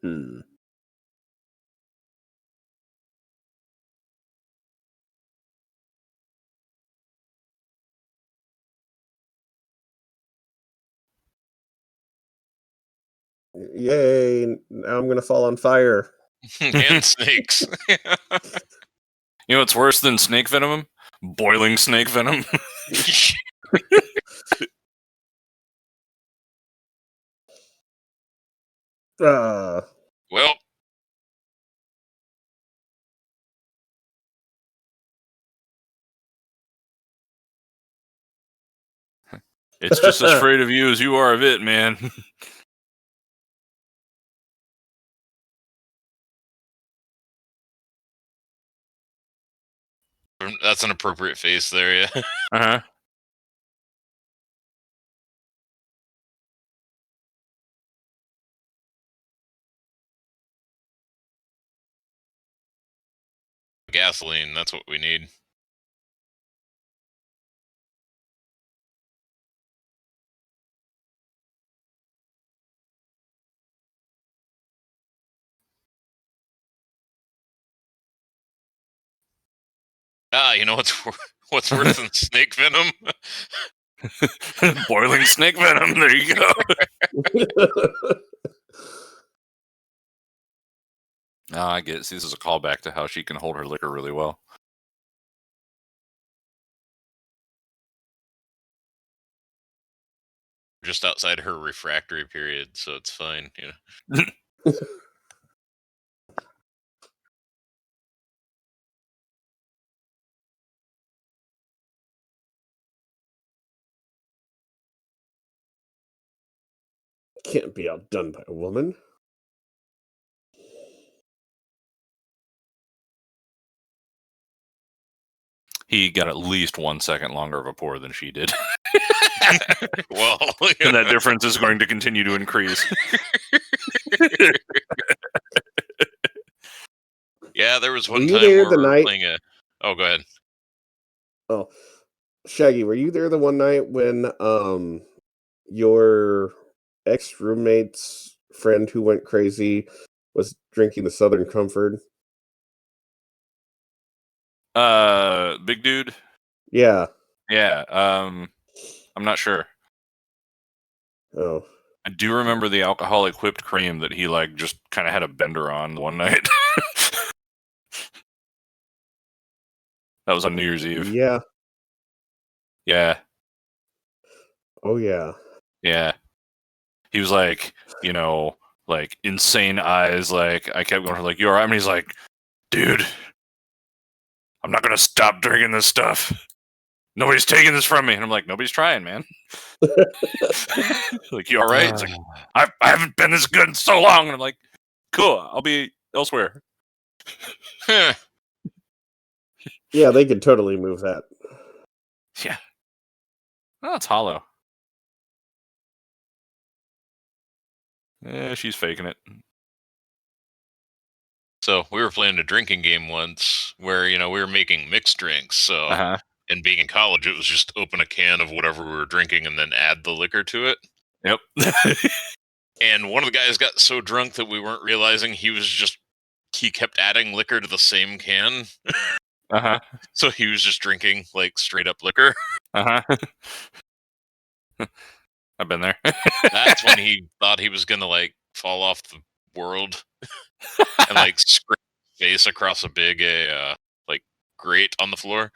S1: Hmm. Yay! Now I'm gonna fall on fire.
S3: And snakes.
S2: You know what's worse than snake venom? Boiling snake venom.
S3: Well,
S2: It's just as afraid of you as you are of it, man.
S3: that's an appropriate face there, yeah.
S2: Uh-huh.
S3: Gasoline, that's what we need. You know what's worse than snake venom?
S2: Boiling snake venom. There you go. I get it. See, this is a callback to how she can hold her liquor really well.
S3: Just outside her refractory period, so it's fine, you know.
S1: Can't be outdone by a woman.
S2: He got at least 1 second longer of a pour than she did.
S3: Well,
S2: And that difference is going to continue to increase.
S3: yeah, there was
S1: Were
S3: one
S1: you
S3: time
S1: there
S3: where
S1: the
S3: we were
S1: night-
S3: playing a. Oh, go ahead.
S1: Oh, Shaggy, were you there the one night when your ex-roommate's friend who went crazy was drinking the Southern Comfort?
S2: Big dude?
S1: Yeah.
S2: Yeah, I'm not sure.
S1: Oh.
S2: I do remember the alcoholic whipped cream that he, like, just kind of had a bender on one night. That was on New Year's Eve.
S1: Yeah.
S2: Yeah.
S1: Oh, yeah.
S2: Yeah. He was like, you know, like, insane eyes. Like, I kept going, like, you all right? And he's like, dude, I'm not going to stop drinking this stuff. Nobody's taking this from me. And I'm like, nobody's trying, man. Like, you all right? It's like, I haven't been this good in so long. And I'm like, cool, I'll be elsewhere.
S1: Yeah, they could totally move that.
S2: Yeah. Oh, it's hollow. Yeah, she's faking it.
S3: So we were playing a drinking game once where, you know, we were making mixed drinks. So,
S2: Uh-huh.
S3: and being in college, it was just open a can of whatever we were drinking and then add the liquor to it.
S2: Yep.
S3: And one of the guys got so drunk that we weren't realizing he kept adding liquor to the same can.
S2: Uh-huh.
S3: So he was just drinking like straight up liquor.
S2: Uh-huh. I've been there.
S3: That's when he thought he was gonna like fall off the world and like scrape his face across a big like grate on the floor.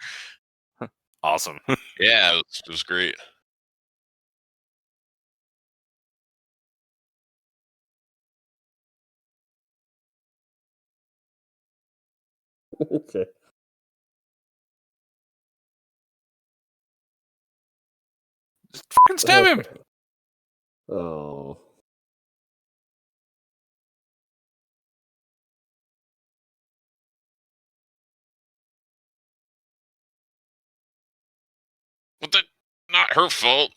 S2: Awesome.
S3: Yeah, it was great.
S1: Okay.
S2: Just fucking stab him.
S1: Oh.
S3: But that not her fault.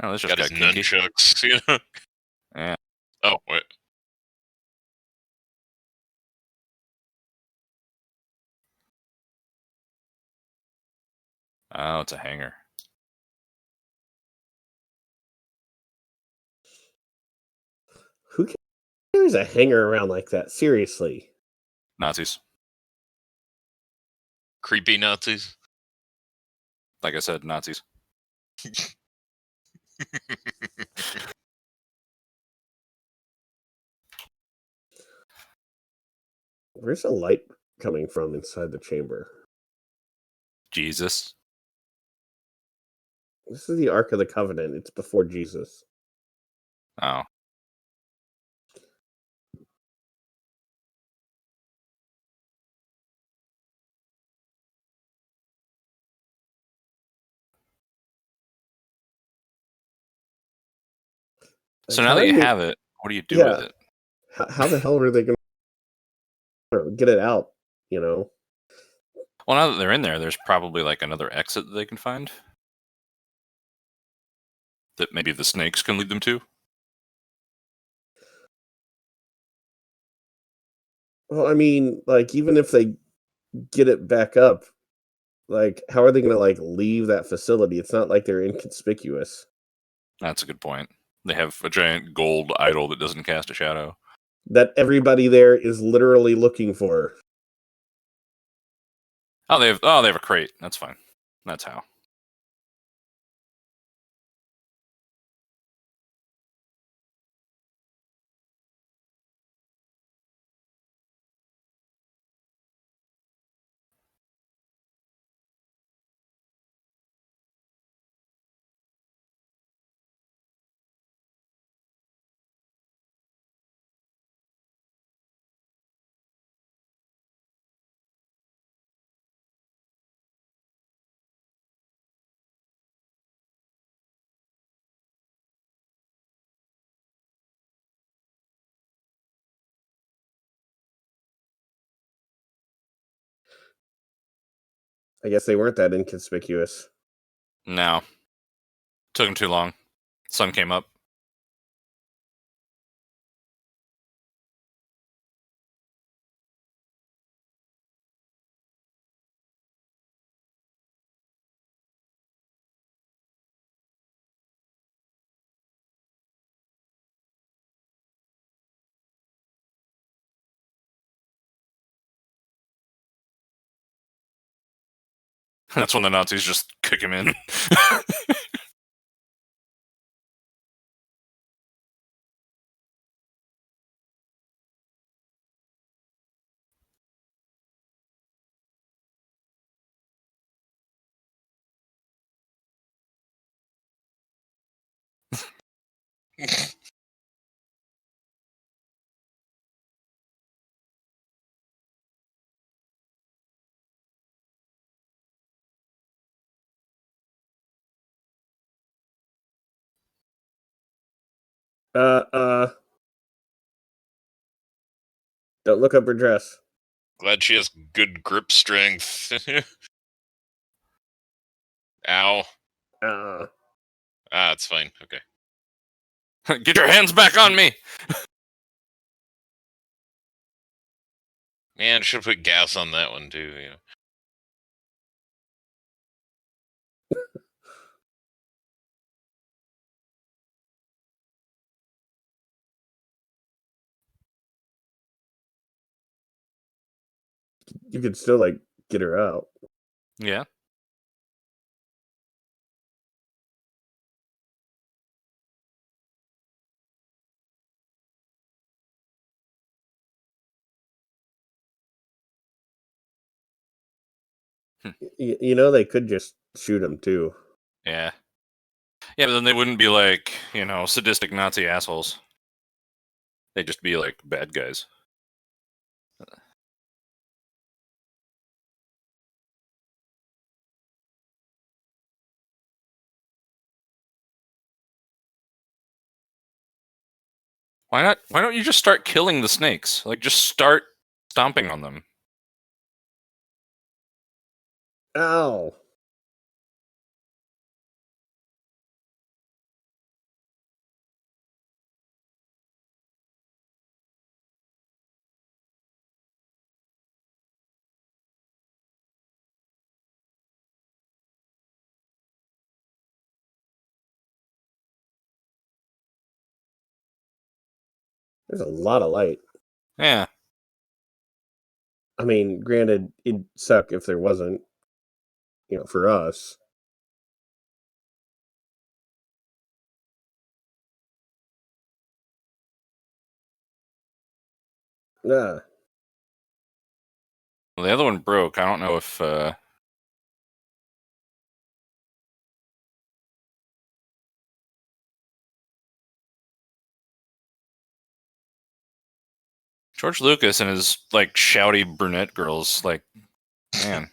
S2: Oh, this just
S3: Got
S2: got
S3: his
S2: kinky.
S3: nunchucks, you know.
S2: Yeah.
S3: Oh wait.
S2: Oh, it's a hanger.
S1: Who carries a hanger around like that? Seriously.
S2: Nazis.
S3: Creepy Nazis.
S2: Like I said, Nazis.
S1: Where's the light coming from inside the chamber?
S2: Jesus.
S1: This is the Ark of the Covenant. It's before Jesus.
S2: Oh. So
S1: Like,
S2: now that you have it, what do you do with it?
S1: How the hell are they going to get it out? You know?
S2: Well, now that they're in there, there's probably like another exit that they can find that maybe the snakes can lead them to.
S1: Well, I mean, like, even if they get it back up, like, how are they going to, like, leave that facility? It's not like they're inconspicuous.
S2: That's a good point. They have a giant gold idol that doesn't cast a shadow.
S1: That everybody there is literally looking for.
S2: Oh, they have a crate. That's fine. That's how.
S1: I guess they weren't that inconspicuous.
S2: No. Took them too long. Sun came up. That's when the Nazis just kick him in.
S1: Don't look up her dress.
S3: Glad she has good grip strength. Ow.
S1: Uh,
S3: It's fine. Okay.
S2: Get your hands back on me!
S3: Man, should have put gas on that one too. You know.
S1: you could still, like, get her out.
S2: Yeah.
S1: You know, they could just shoot him, too.
S2: Yeah. Yeah, but then they wouldn't be like, sadistic Nazi assholes. They'd just be like bad guys. Why not? Why don't you just start killing the snakes? Like, just start stomping on them.
S1: Ow! There's a lot of light.
S2: Yeah.
S1: I mean, granted, it'd suck if there wasn't, for us. Yeah.
S2: Well, the other one broke. I don't know if George Lucas and his like shouty brunette girls, like, man.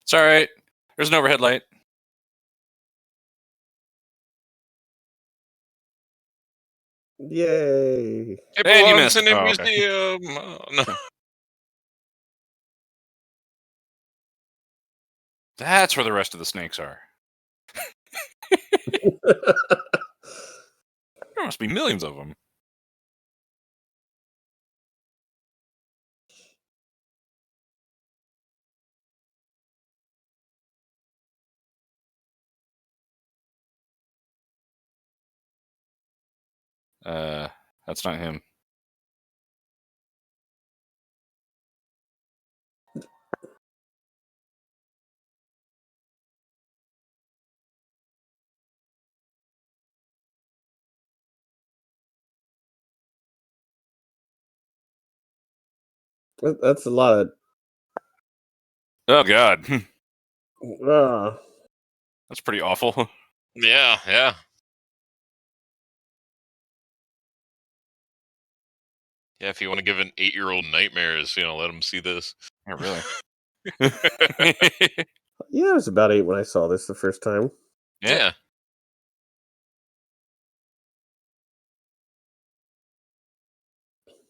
S2: It's all right. There's an overhead light.
S1: Yay!
S3: It
S2: And you
S3: belongs
S2: missed.
S3: in a
S2: Oh, okay.
S3: museum. No.
S2: That's where the rest of the snakes are. There must be millions of them. That's not him.
S1: That's a lot of.
S2: Oh God, that's pretty awful.
S3: Yeah, yeah. Yeah, if you want to give an 8-year-old nightmares, let them see this.
S2: Not really.
S1: Yeah, I was about 8 when I saw this the first time.
S2: Yeah.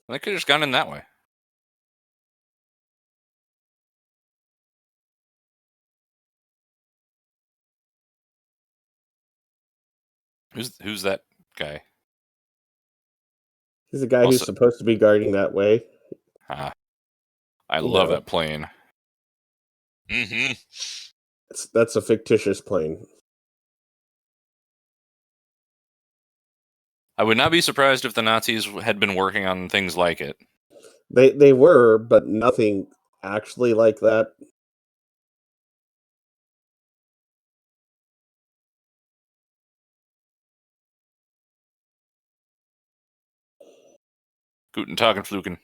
S2: They could have just gone in that way. Who's that guy?
S1: He's the guy who's
S2: Also-
S1: supposed to be guarding that way.
S2: I
S1: You
S2: love
S1: know.
S2: that plane.
S3: Mm-hmm.
S1: That's a fictitious plane.
S2: I would not be surprised if the Nazis had been working on things like it.
S1: They were, but nothing actually like that.
S2: Guten Tag and Fluken.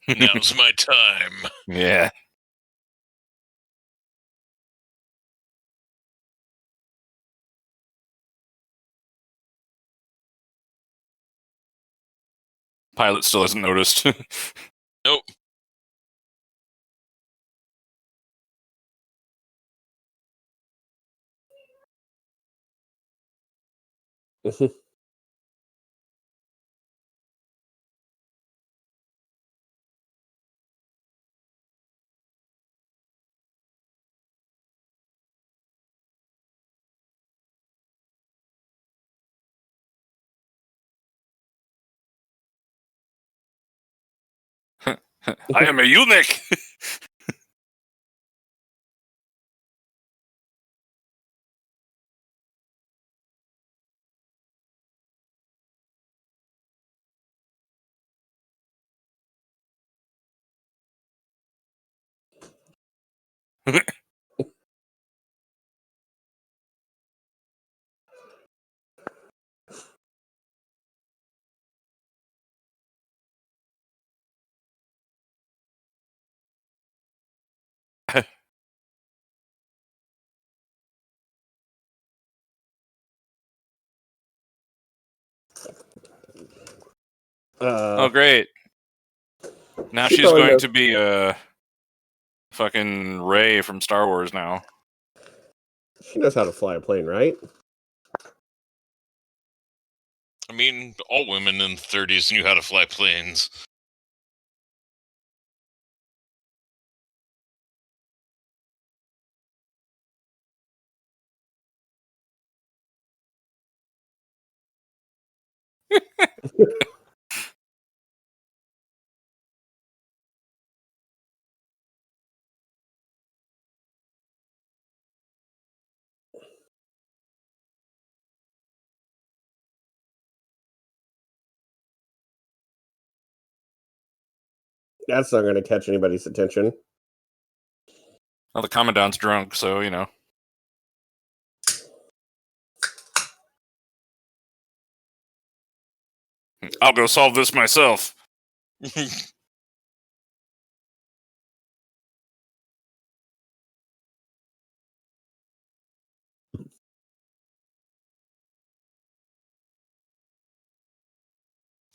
S3: Now's my time.
S2: Yeah. Pilot still hasn't noticed.
S3: Nope.
S2: I am a eunuch. Oh, great. Now
S1: She
S2: she's
S1: probably
S2: going
S1: knows.
S2: to be fucking Rey from Star Wars now.
S1: She knows how to fly a plane, right?
S3: I mean, all women in the 30s knew how to fly planes.
S1: That's not going to catch anybody's attention.
S2: Well, the Commandant's drunk, so, you know. I'll go solve this myself.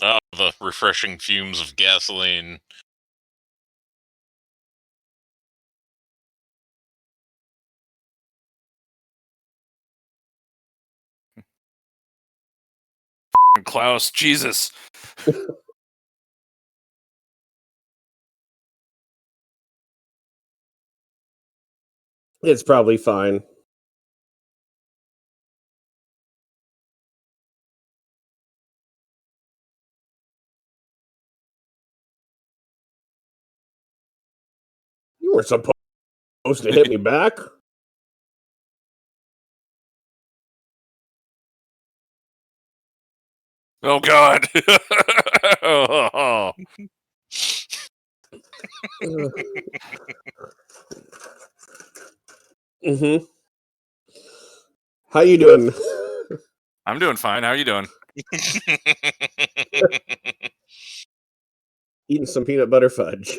S3: Oh, the refreshing fumes of gasoline.
S2: Klaus, Jesus.
S1: It's probably fine. You were supposed to hit me back.
S2: Oh, God. Oh.
S1: Mm-hmm. How you doing?
S2: I'm doing fine. How are you doing?
S1: Eating some peanut butter fudge.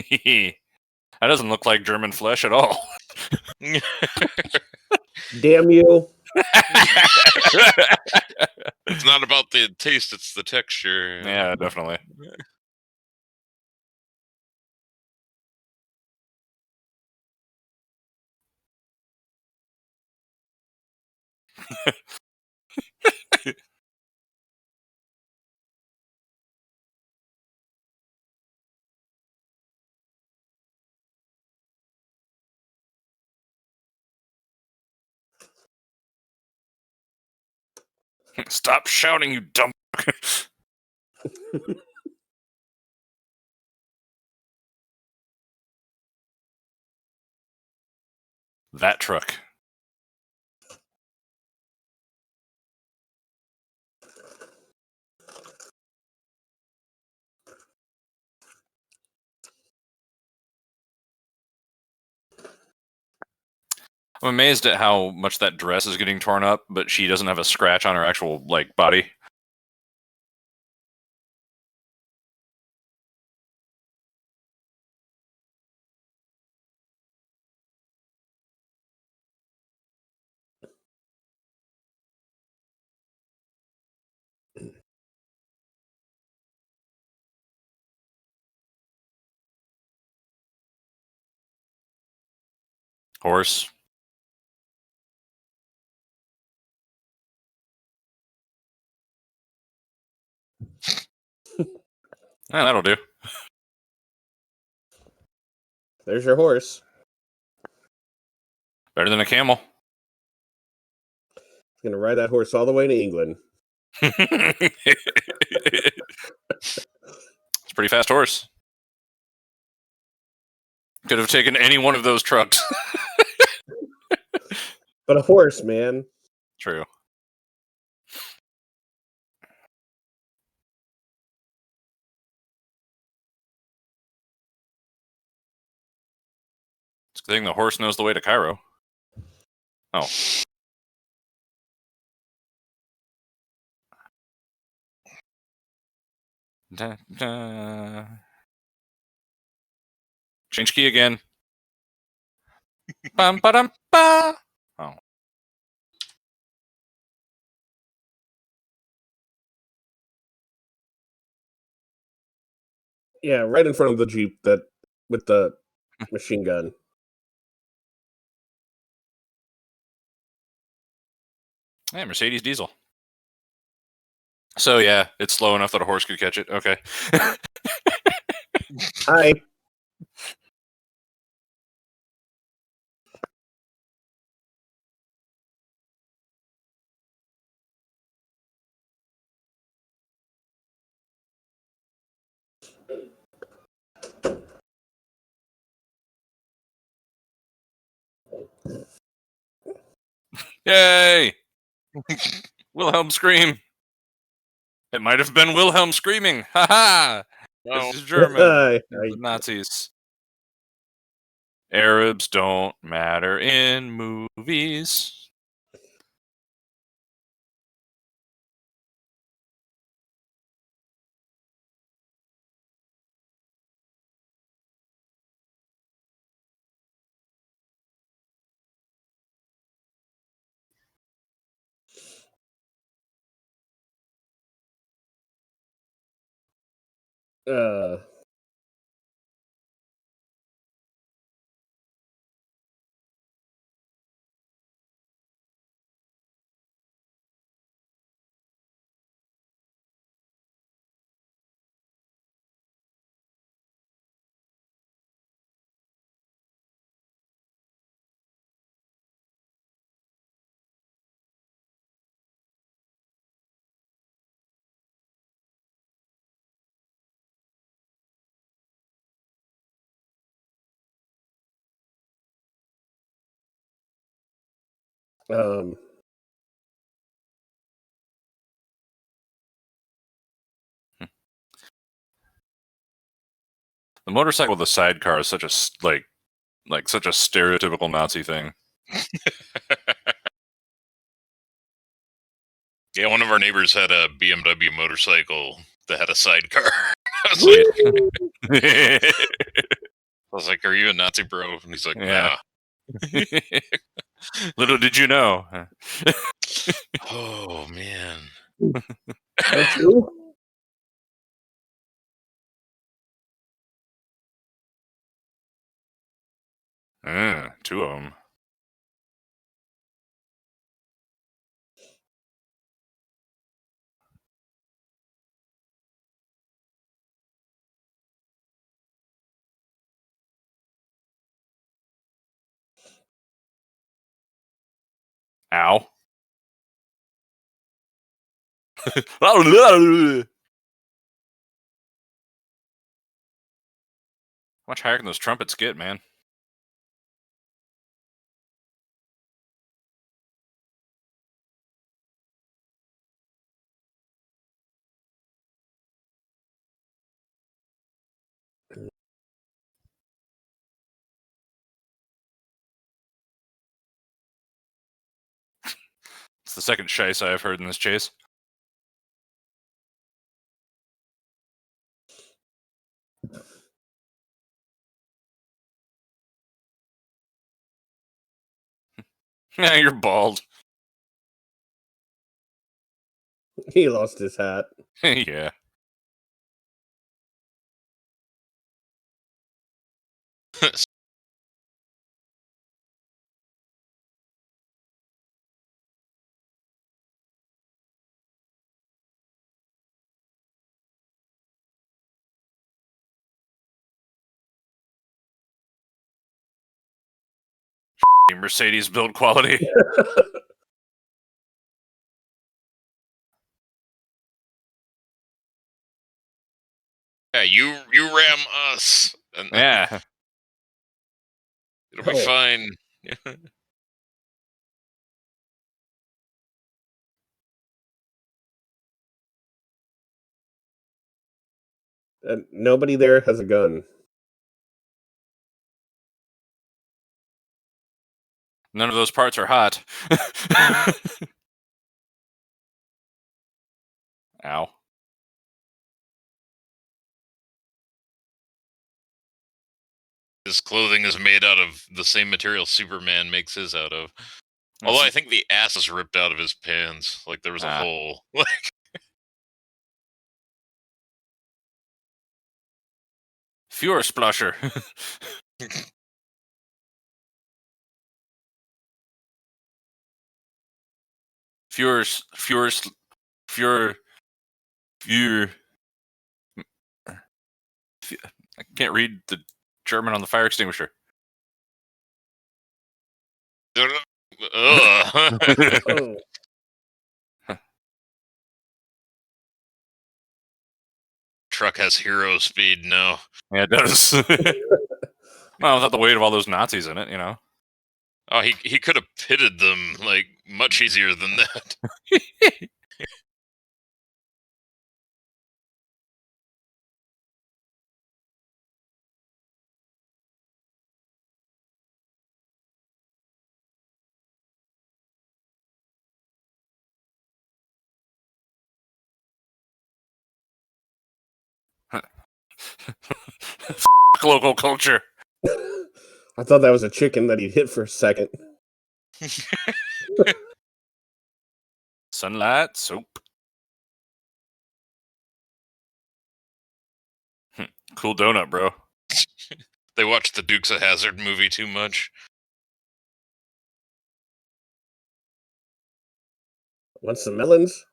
S2: That doesn't look like German flesh at all.
S1: Damn you.
S3: It's not about the taste, it's the texture.
S2: Yeah, definitely. Stop shouting, you dumb. That truck. I'm amazed at how much that dress is getting torn up, but she doesn't have a scratch on her actual, like, body. Horse. That'll do.
S1: There's your horse.
S2: Better than a camel.
S1: He's gonna ride that horse all the way to England.
S2: It's a pretty fast horse. Could have taken any one of those trucks.
S1: But a horse, man.
S2: True. It's a good thing the horse knows the way to Cairo. Oh. Da, da. Change key again. Bum, ba-dum, ba. Oh.
S1: Yeah, right in front of the Jeep that with the machine gun.
S2: Yeah, Mercedes diesel. So yeah, it's slow enough that a horse could catch it. Okay.
S1: Hi.
S2: Yay! Wilhelm scream. It might have been Wilhelm screaming. Ha ha!
S3: No.
S2: This is German. The Nazis. Arabs don't matter in movies.
S1: Uh, um,
S2: The motorcycle with the sidecar is such a like such a stereotypical Nazi thing.
S3: Yeah, one of our neighbors had a BMW motorcycle that had a sidecar. I was like, "Are you a Nazi, bro?" And he's like,
S2: Yeah.
S3: "Nah."
S2: Little did you know.
S3: Oh man.
S1: that's you?
S2: Two of them. Ow. Much higher can those trumpets get, man? It's the second shice I've heard in this chase. Yeah, you're bald.
S1: He lost his hat.
S2: Yeah. Mercedes build quality.
S3: Yeah, you ram us. And
S2: Yeah.
S3: it'll be fine.
S1: And nobody there has a gun.
S2: None of those parts are hot. Ow.
S3: His clothing is made out of the same material Superman makes his out of. Although I think the ass is ripped out of his pants. Like there was a hole.
S2: Fuhrer splasher. Fuhrer. I can't read the German on the fire extinguisher.
S1: Oh,
S3: Truck has hero speed now.
S2: Yeah, it does. Well, without the weight of all those Nazis in it, you know.
S3: Oh, he could have pitted them like Much easier than that.
S2: Local culture.
S1: I thought that was a chicken that he'd hit for a second.
S2: Sunlight soap. Cool donut, bro.
S3: They watched the Dukes of Hazzard movie too much.
S1: Want some melons?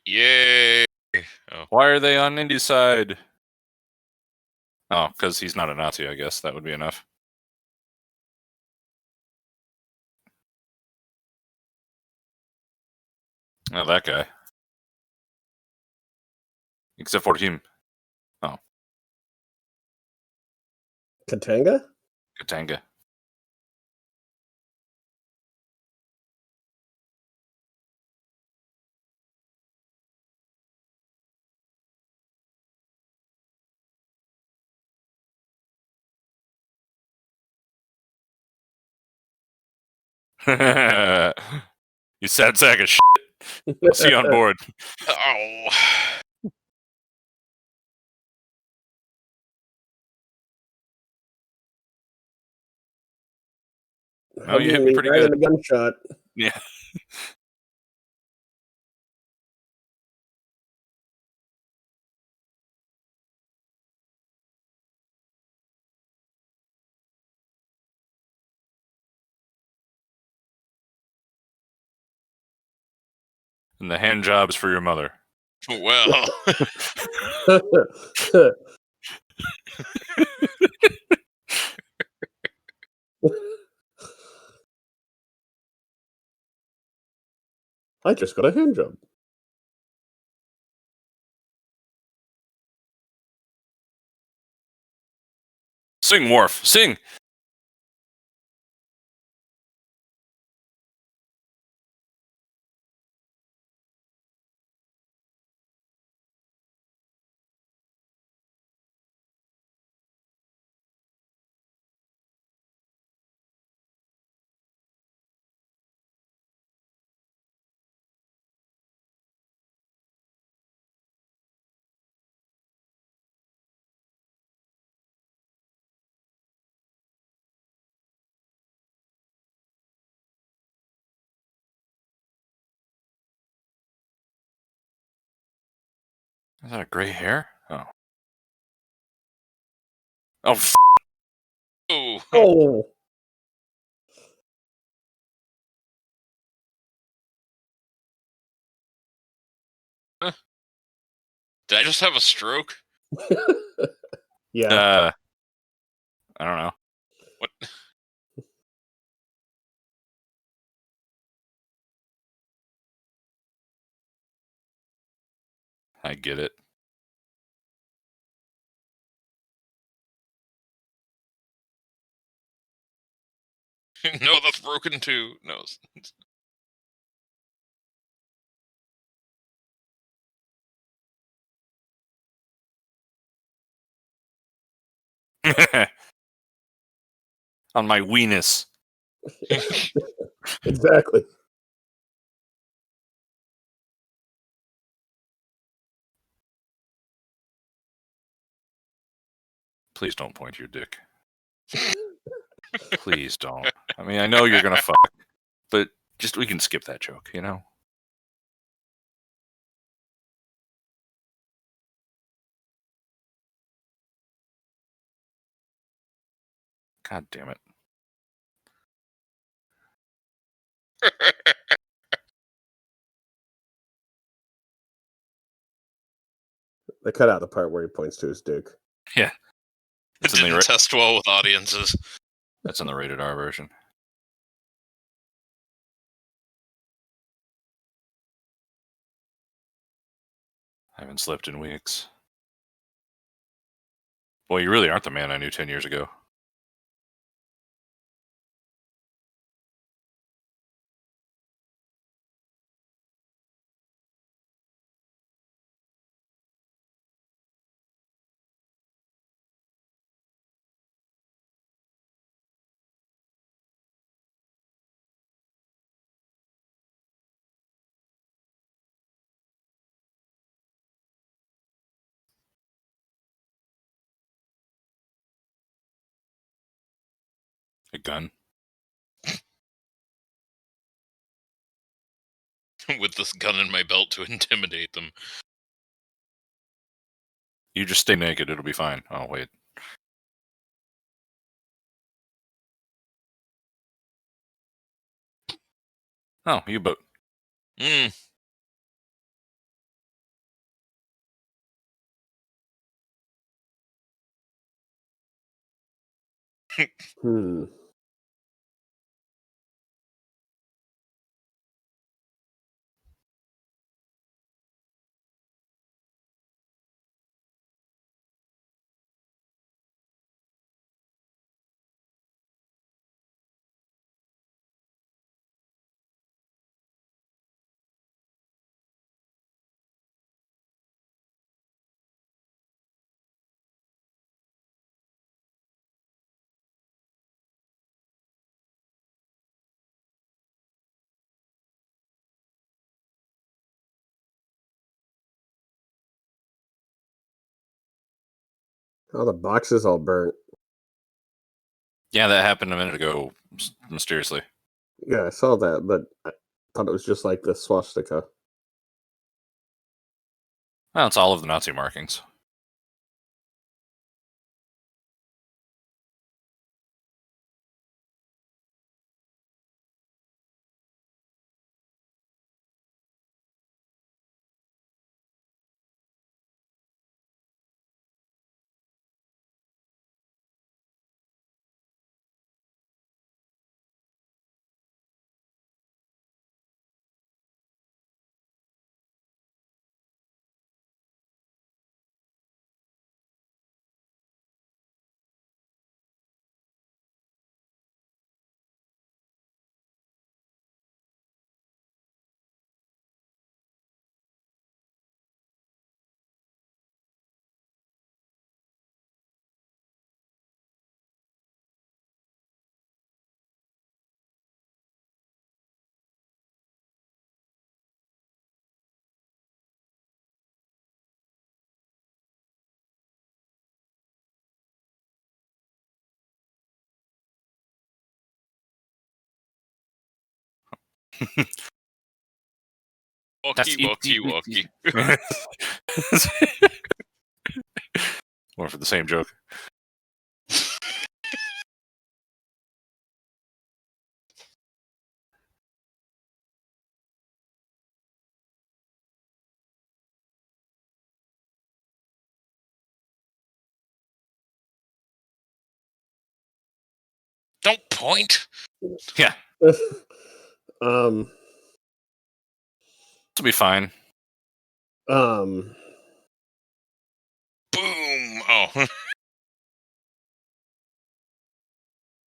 S3: Yay! Oh.
S2: Why are they on Indy's side? Oh, because he's not a Nazi, I guess. That would be enough. Oh, that guy. Except for him. Oh.
S1: Katanga?
S2: Katanga. You sad sack of shit. See you on board.
S3: Oh.
S2: Oh, you hit me pretty
S1: right
S2: good.
S1: in the gunshot.
S2: Yeah. And the hand job's for your mother.
S3: Well.
S1: I just got a hand job.
S2: Sing, Worf. Sing. Is that a gray hair? Oh. Oh,
S3: Oh.
S1: Oh.
S3: Did I just have a stroke?
S1: Yeah.
S2: I don't know.
S3: What?
S2: I get it.
S3: No, that's broken too. No.
S2: On my weenus.
S1: Exactly.
S2: Please don't point to your dick. Please don't. I mean, I know you're gonna fuck, but just we can skip that joke, you know? God damn it.
S1: They cut out the part where he points to his dick.
S2: Yeah.
S3: It didn't test well with audiences.
S2: That's in the rated R version. I haven't slept in weeks. Well, you really aren't the man I knew 10 years ago. A gun.
S3: With this gun in my belt to intimidate them.
S2: You just stay naked, it'll be fine. Oh, wait. Oh, U-boat.
S3: Mm.
S1: Hmm. Oh, the box is all burnt.
S2: Yeah, that happened a minute ago, mysteriously.
S1: Yeah, I saw that, but I thought it was just like the swastika.
S2: Well, it's all of the Nazi markings.
S3: Walkie, walkie, walkie.
S2: Went for the same joke.
S3: Don't point.
S2: Yeah,
S1: um,
S2: this will be fine.
S1: um,
S3: Boom. Oh.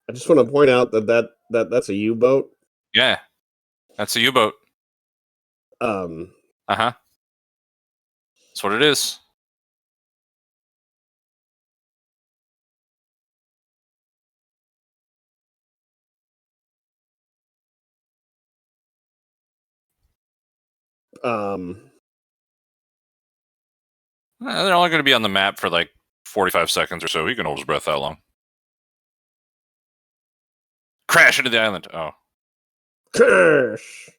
S1: I just want to point out that's a U-boat.
S2: Yeah, that's a U-boat.
S1: Um,
S2: Uh-huh. That's what it is.
S1: um,
S2: They're only going to be on the map for like 45 seconds or so. He can hold his breath that long. Crash into the island. Oh.
S1: Curse.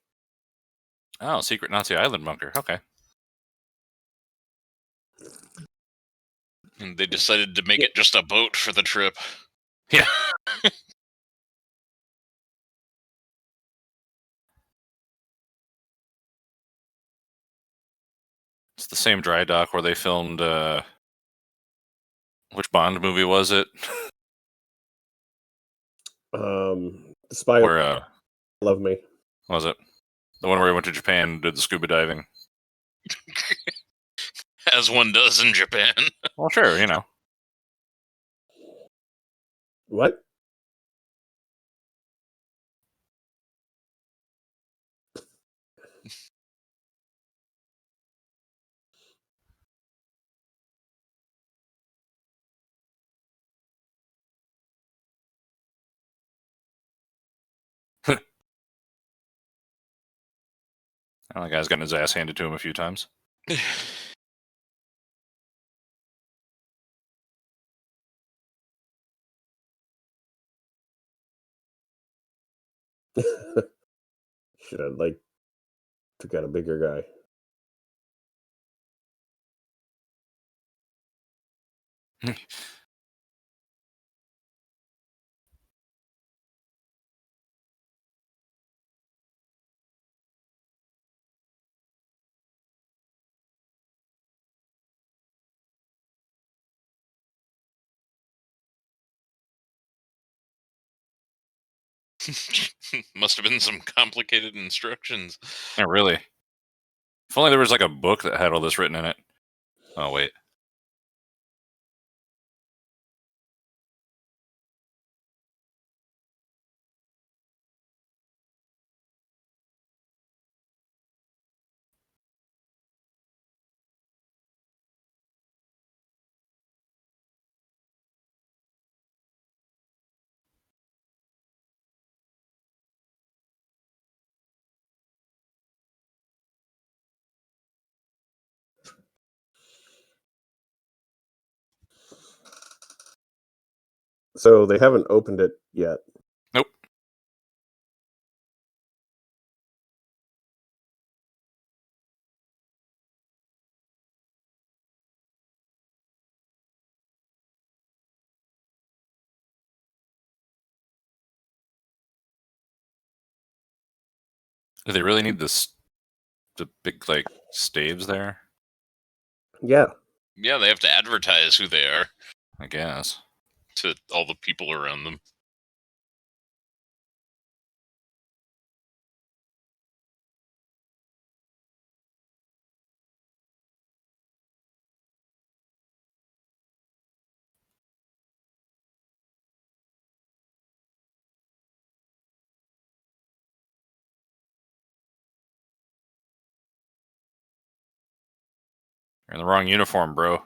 S2: Oh, secret Nazi island bunker. Okay.
S3: And they decided to make it just a boat for the trip.
S2: Yeah. It's the same dry dock where they filmed, which Bond movie was it?
S1: The spy
S2: Where,
S1: love me.
S2: was it? The one where he went to Japan and did the scuba diving.
S3: As one does in Japan.
S2: Well, sure, you know.
S1: What?
S2: Oh, the guy's gotten his ass handed to him a few times.
S1: Should have like took out a bigger guy.
S3: Must have been some complicated instructions.
S2: Yeah, really. If only there was like a book that had all this written in it. Oh, wait.
S1: So they haven't opened it yet.
S2: Nope. Do they really need the big, like, staves there?
S1: Yeah.
S3: Yeah, they have to advertise who they are
S2: I guess.
S3: to all the people around them.
S2: You're in the wrong uniform, bro.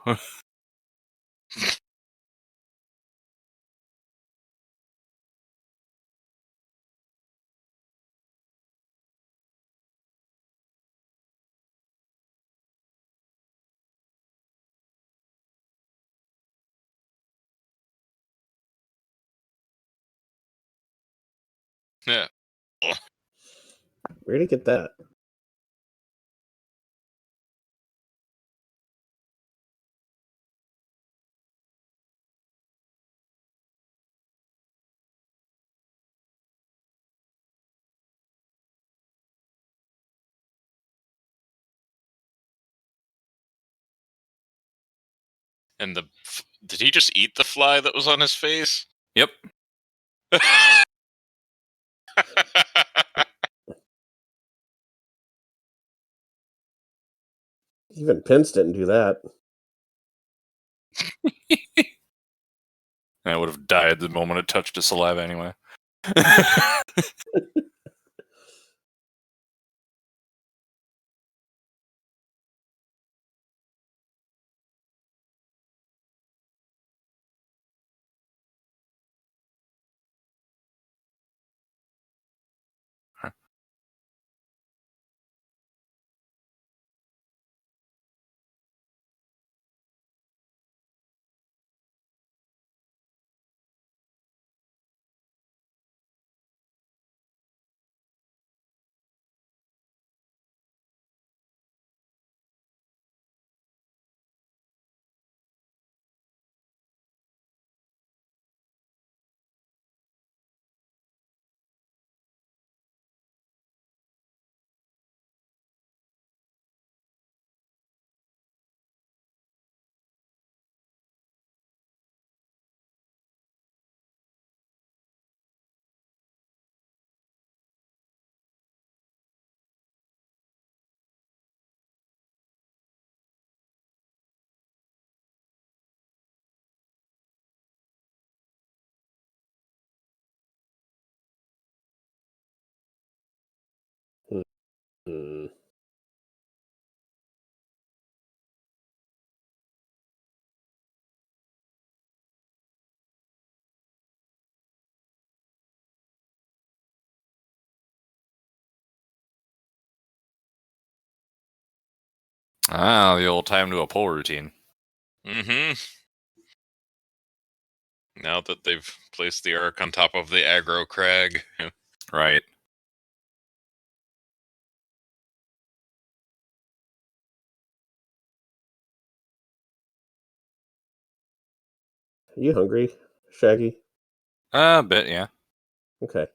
S3: Yeah.
S1: Where'd he get that?
S3: And did he just eat the fly that was on his face?
S2: Yep.
S1: Even Pence didn't do that.
S2: I would have died the moment it touched his saliva anyway.
S1: Hmm.
S2: Ah, the old time to a pull routine.
S3: Mm-hmm. Now that they've placed the Ark on top of the aggro crag.
S2: Right.
S1: Are you hungry, Shaggy?
S2: A bit, yeah.
S1: Okay.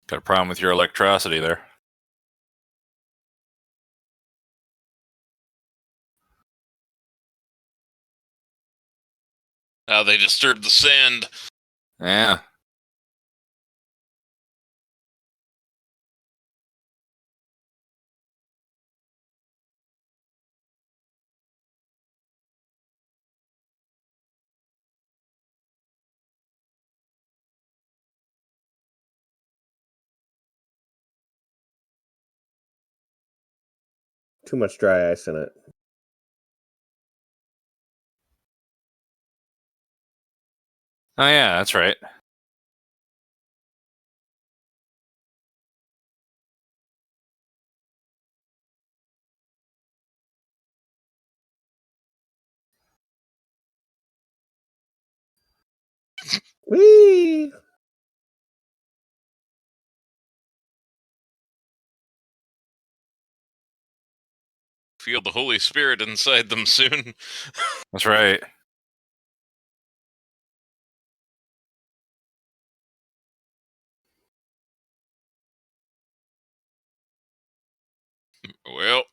S2: Got a problem with your electricity there.
S3: Now they disturbed the sand.
S2: Yeah.
S1: Too much dry ice in it.
S2: Oh, yeah, that's right.
S1: Whee!
S3: Feel the Holy Spirit inside them soon.
S2: That's right.
S3: Well,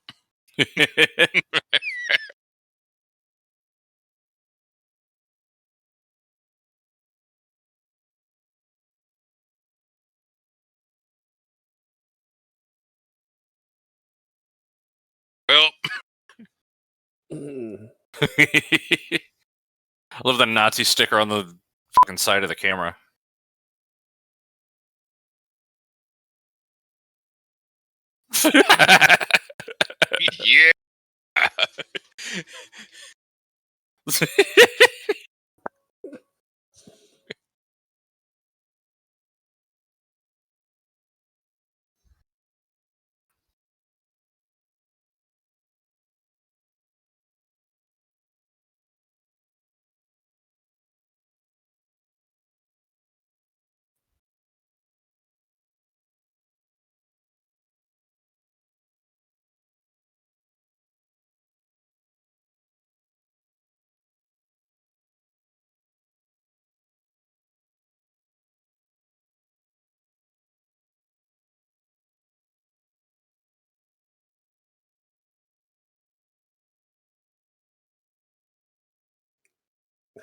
S3: well,
S1: Mm.
S2: I love the Nazi sticker on the fucking side of the camera.
S3: yeah.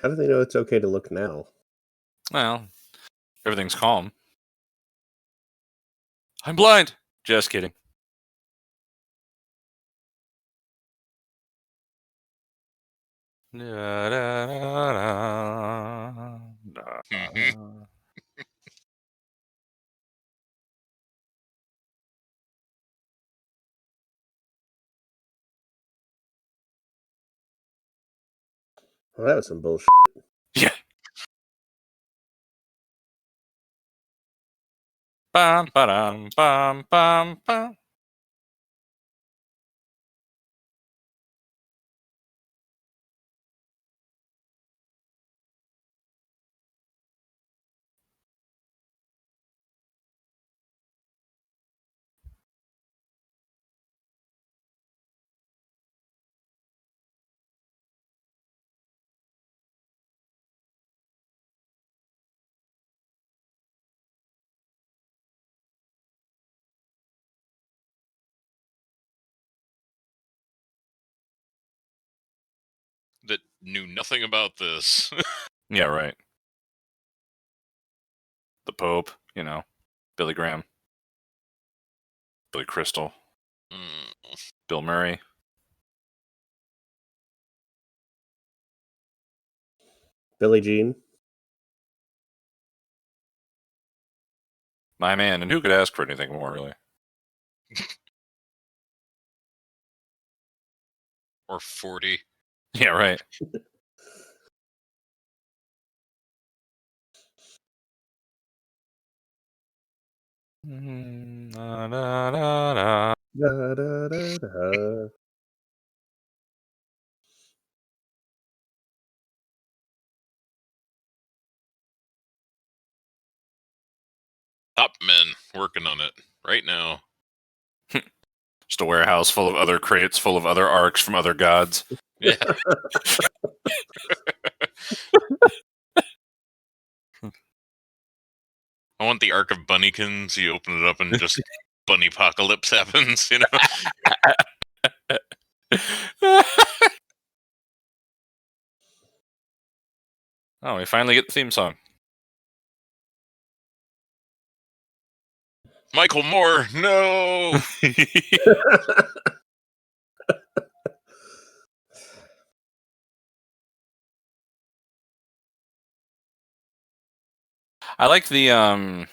S1: How do they know it's okay to look now?
S2: Well, everything's calm. I'm blind. Just kidding. Da, da, da, da,
S3: Mhm.
S1: Well, that was some bullshit.
S2: Yeah. Bum, ba-dum, bum, bum, bum.
S3: That knew nothing about this.
S2: Yeah, right. The Pope, Billy Graham, Billy Crystal, Bill Murray.
S1: Billie Jean.
S2: My man, and who could ask for anything more, really?
S3: Or 40.
S2: Yeah, right. Da, da, da, da.
S1: Da, da, da, da.
S3: Top men working on it right now.
S2: Just a warehouse full of other crates, full of other arcs from other gods.
S3: Yeah. I want the Ark of Bunnykins. You open it up and just bunny apocalypse happens,
S2: Oh, we finally get the theme song.
S3: Michael Moore, no!
S2: I like the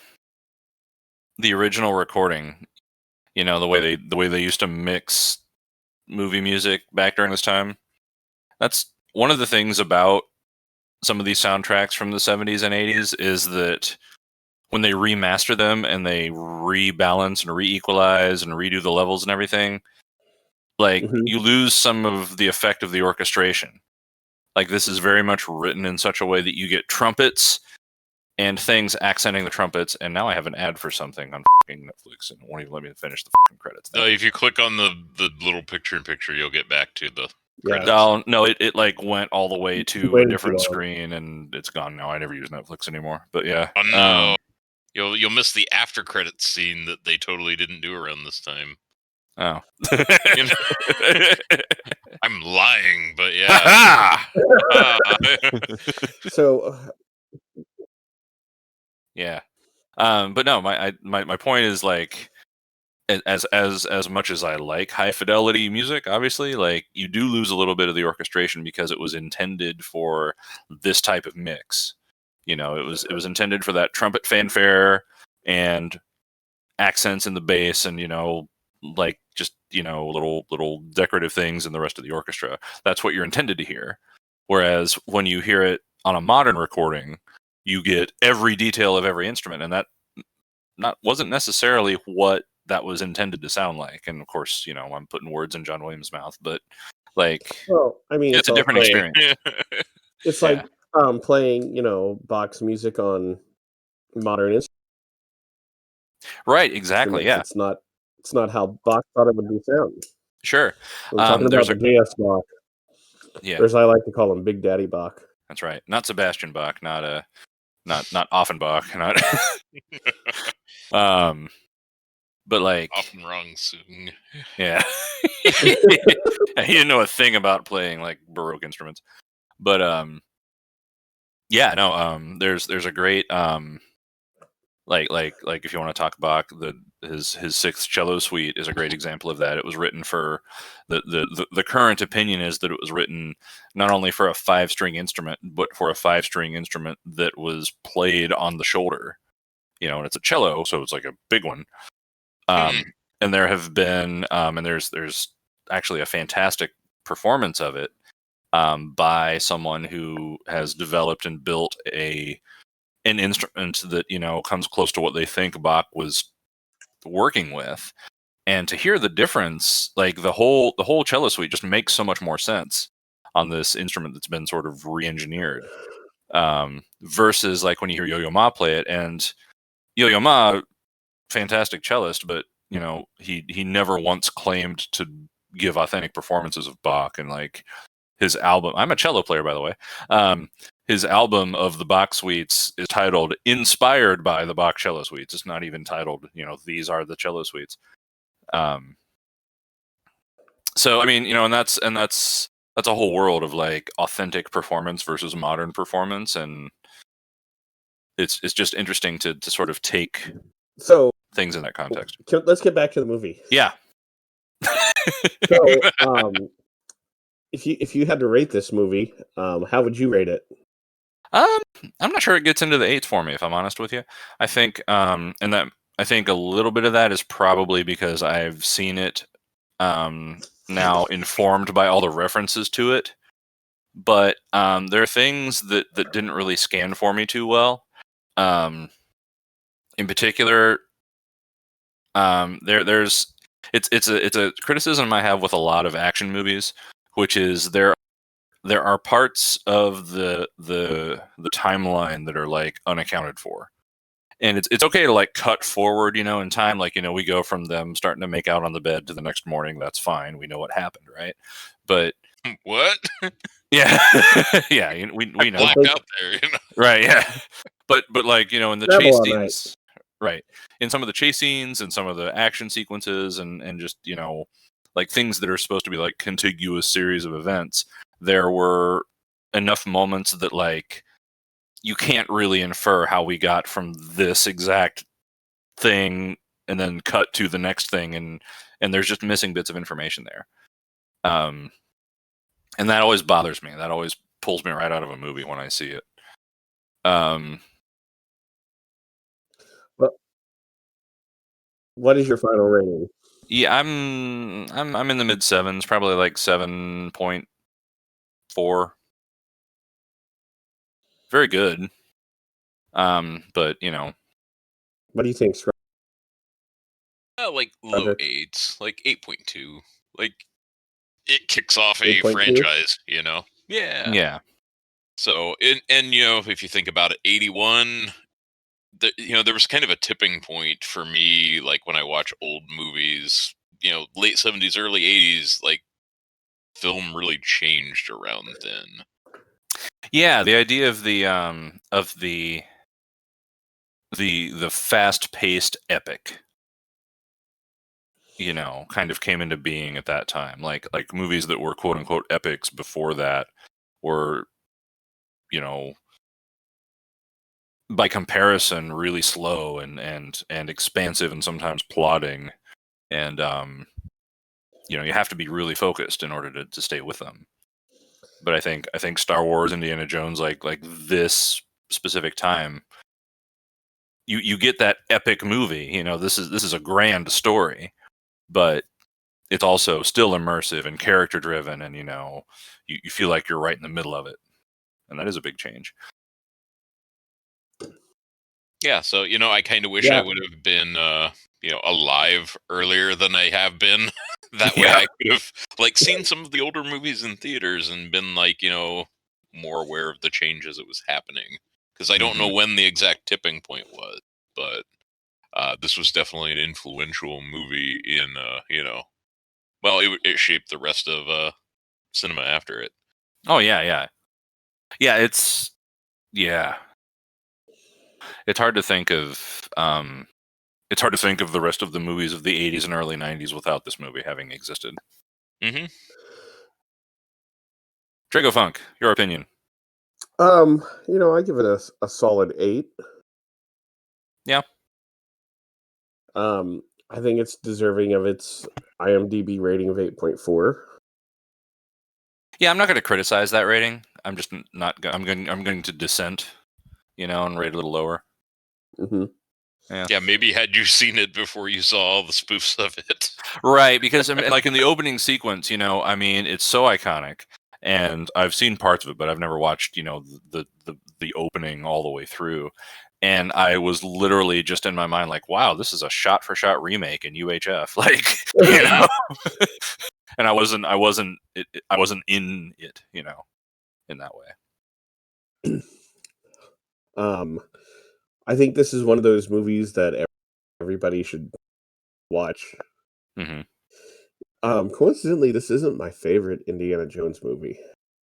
S2: original recording. The way they used to mix movie music back during this time. That's one of the things about some of these soundtracks from the 70s and 80s is that when they remaster them and they rebalance and re-equalize and redo the levels and everything, like you lose some of the effect of the orchestration. Like this is very much written in such a way that you get trumpets and things accenting the trumpets. And now I have an ad for something on fucking Netflix and it won't even let me finish the fucking credits.
S3: If you click on the little picture-in-picture, you'll get back to the credits.
S2: Oh, no, it like went all the way to
S1: Way
S2: a
S1: too
S2: different
S1: long.
S2: screen and it's gone now. I never use Netflix anymore. But yeah.
S3: Oh no. You'll miss the after credits scene that they totally didn't do around this time.
S2: Oh.
S3: I'm lying, but yeah.
S1: So
S2: yeah. But no, my point is like as much as I like high fidelity music, obviously, like you do lose a little bit of the orchestration because it was intended for this type of mix. It was intended for that trumpet fanfare and accents in the bass and like just little decorative things in the rest of the orchestra. That's what you're intended to hear. Whereas when you hear it on a modern recording, you get every detail of every instrument, and that wasn't necessarily what that was intended to sound like. And of course, I'm putting words in John Williams' mouth, but like,
S1: well, I mean,
S2: it's a different experience.
S1: It's like playing, Bach's music on modern instruments.
S2: Right, exactly. Yeah,
S1: It's not how Bach thought it would be sound.
S2: sure.
S1: I'm talking about the JS Bach.
S2: Yeah,
S1: or as I like to call him, Big Daddy Bach.
S2: That's right. Not Sebastian Bach, not Offenbach, not but like
S3: Often wrong soon.
S2: Yeah. He didn't know a thing about playing like Baroque instruments. But yeah, no, there's a great like if you want to talk Bach, his sixth cello suite is a great example of that. It was written for the current opinion is that it was written not only for a 5-string instrument, but for a 5-string instrument that was played on the shoulder. And it's a cello, so it's like a big one. And there have been and there's actually a fantastic performance of it by someone who has developed and built a an instrument that, you know, comes close to what they think Bach was working with. And to hear the difference, like the whole cello suite just makes so much more sense on this instrument that's been sort of re-engineered, versus like when you hear Yo-Yo Ma play it. And Yo-Yo Ma, fantastic cellist, but you know, he never once claimed to give authentic performances of Bach. And like his album, I'm a cello player, by the way. His album of the Bach suites is titled "Inspired by the Bach Cello Suites." It's not even titled, you know, "These are the cello suites." So I mean, you know, and that's a whole world of like authentic performance versus modern performance, and it's just interesting to sort of take things in that context.
S1: Let's get back to the movie.
S2: Yeah.
S1: So, if you had to rate this movie, how would you rate it?
S2: I'm not sure it gets into the 8s for me, if I'm honest with you. I think, and that I think a little bit of that is probably because I've seen it now informed by all the references to it. But there are things that didn't really scan for me too well. In particular, there's a criticism I have with a lot of action movies, which is there are parts of the timeline that are like unaccounted for. And it's okay to like cut forward, you know, in time. Like, you know, we go from them starting to make out on the bed to the next morning. That's fine. We know what happened, right? But
S3: what?
S2: Yeah, yeah, we know.
S3: Blacked out there, you know.
S2: Right? Yeah, but like, you know, in the chase scenes, right? In some of the chase scenes and some of the action sequences, and just, you know, like things that are supposed to be like contiguous series of events, there were enough moments that like you can't really infer how we got from this exact thing and then cut to the next thing, and there's just missing bits of information there. And that always bothers me. That always pulls me right out of a movie when I see it.
S1: What is your final rating?
S2: Yeah, I'm in the mid 7s, probably like 7.4. Very good. But you know,
S1: what do you think, Scrodrick?
S3: Like low 8s, like 8.2. Like it kicks off a franchise, you know. Yeah.
S2: Yeah.
S3: So, and you know, if you think about it, 81, you know, there was kind of a tipping point for me, like when I watch old movies, you know, late 70s, early 80s, like film really changed around then.
S2: Yeah, the idea of the fast-paced epic, you know, kind of came into being at that time. Like movies that were quote unquote epics before that were, you know, by comparison, really slow and expansive and sometimes plodding, and you know, you have to be really focused in order to stay with them. But I think Star Wars, Indiana Jones, like this specific time, you get that epic movie. You know, this is a grand story, but it's also still immersive and character driven, and you know, you feel like you're right in the middle of it, and that is a big change.
S3: Yeah, so you know, I kind of wish I would have been, you know, alive earlier than I have been. That way, I could have like seen some of the older movies in theaters and been like, you know, more aware of the changes that was happening. Because I don't know when the exact tipping point was, but this was definitely an influential movie in, you know, well, it shaped the rest of cinema after it.
S2: Oh yeah. It's hard to think of. It's hard to think of the rest of the movies of the 80s and early 90s without this movie having existed.
S3: Mm-hmm.
S2: Dracofunk, your opinion?
S1: You know, I give it a solid 8.
S2: Yeah.
S1: I think it's deserving of its IMDb rating of 8.4.
S2: Yeah, I'm not going to criticize that rating. I'm just not. I'm going to dissent, you know, and rate a little lower.
S1: Mm-hmm.
S3: Yeah, maybe had you seen it before you saw all the spoofs of it.
S2: Right, because I mean, like in the opening sequence, you know, I mean, it's so iconic. and I've seen parts of it, but I've never watched, the opening all the way through. And I was literally just in my mind like, wow, this is a shot-for-shot remake in UHF, like, and I wasn't in it, in that way.
S1: I think this is one of those movies that everybody should watch.
S2: Mm-hmm.
S1: Coincidentally, this isn't my favorite Indiana Jones movie.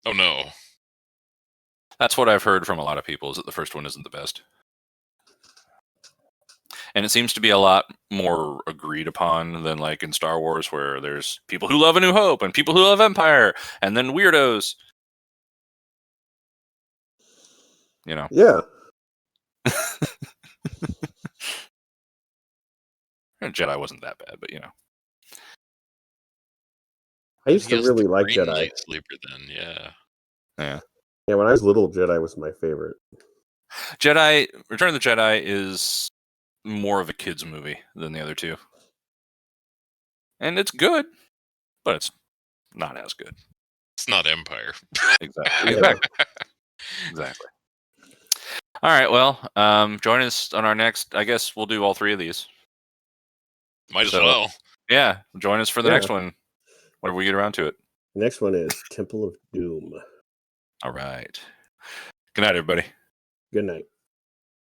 S3: Oh no.
S2: That's what I've heard from a lot of people, is that the first one isn't the best. And it seems to be a lot more agreed upon than like in Star Wars, where there's people who love A New Hope and people who love Empire, and then weirdos.
S1: Yeah.
S2: Jedi wasn't that bad, but
S1: I used
S3: He
S1: to
S3: has
S1: really
S3: the
S1: like
S3: Green
S1: Jedi.
S3: Lightsaber then, yeah.
S2: Yeah.
S1: Yeah, when I was little, Jedi was my favorite.
S2: Return of the Jedi is more of a kid's movie than the other two. And it's good, but it's not as good.
S3: It's not Empire.
S2: Exactly.
S1: Yeah.
S2: Exactly. All right, well, join us on our next, I guess we'll do all three of these.
S3: Might as well.
S2: Yeah, join us for the
S1: Yeah.
S2: next one, whenever we get around to it.
S1: The next one is Temple of Doom.
S2: All right. Good night, everybody.
S1: Good night.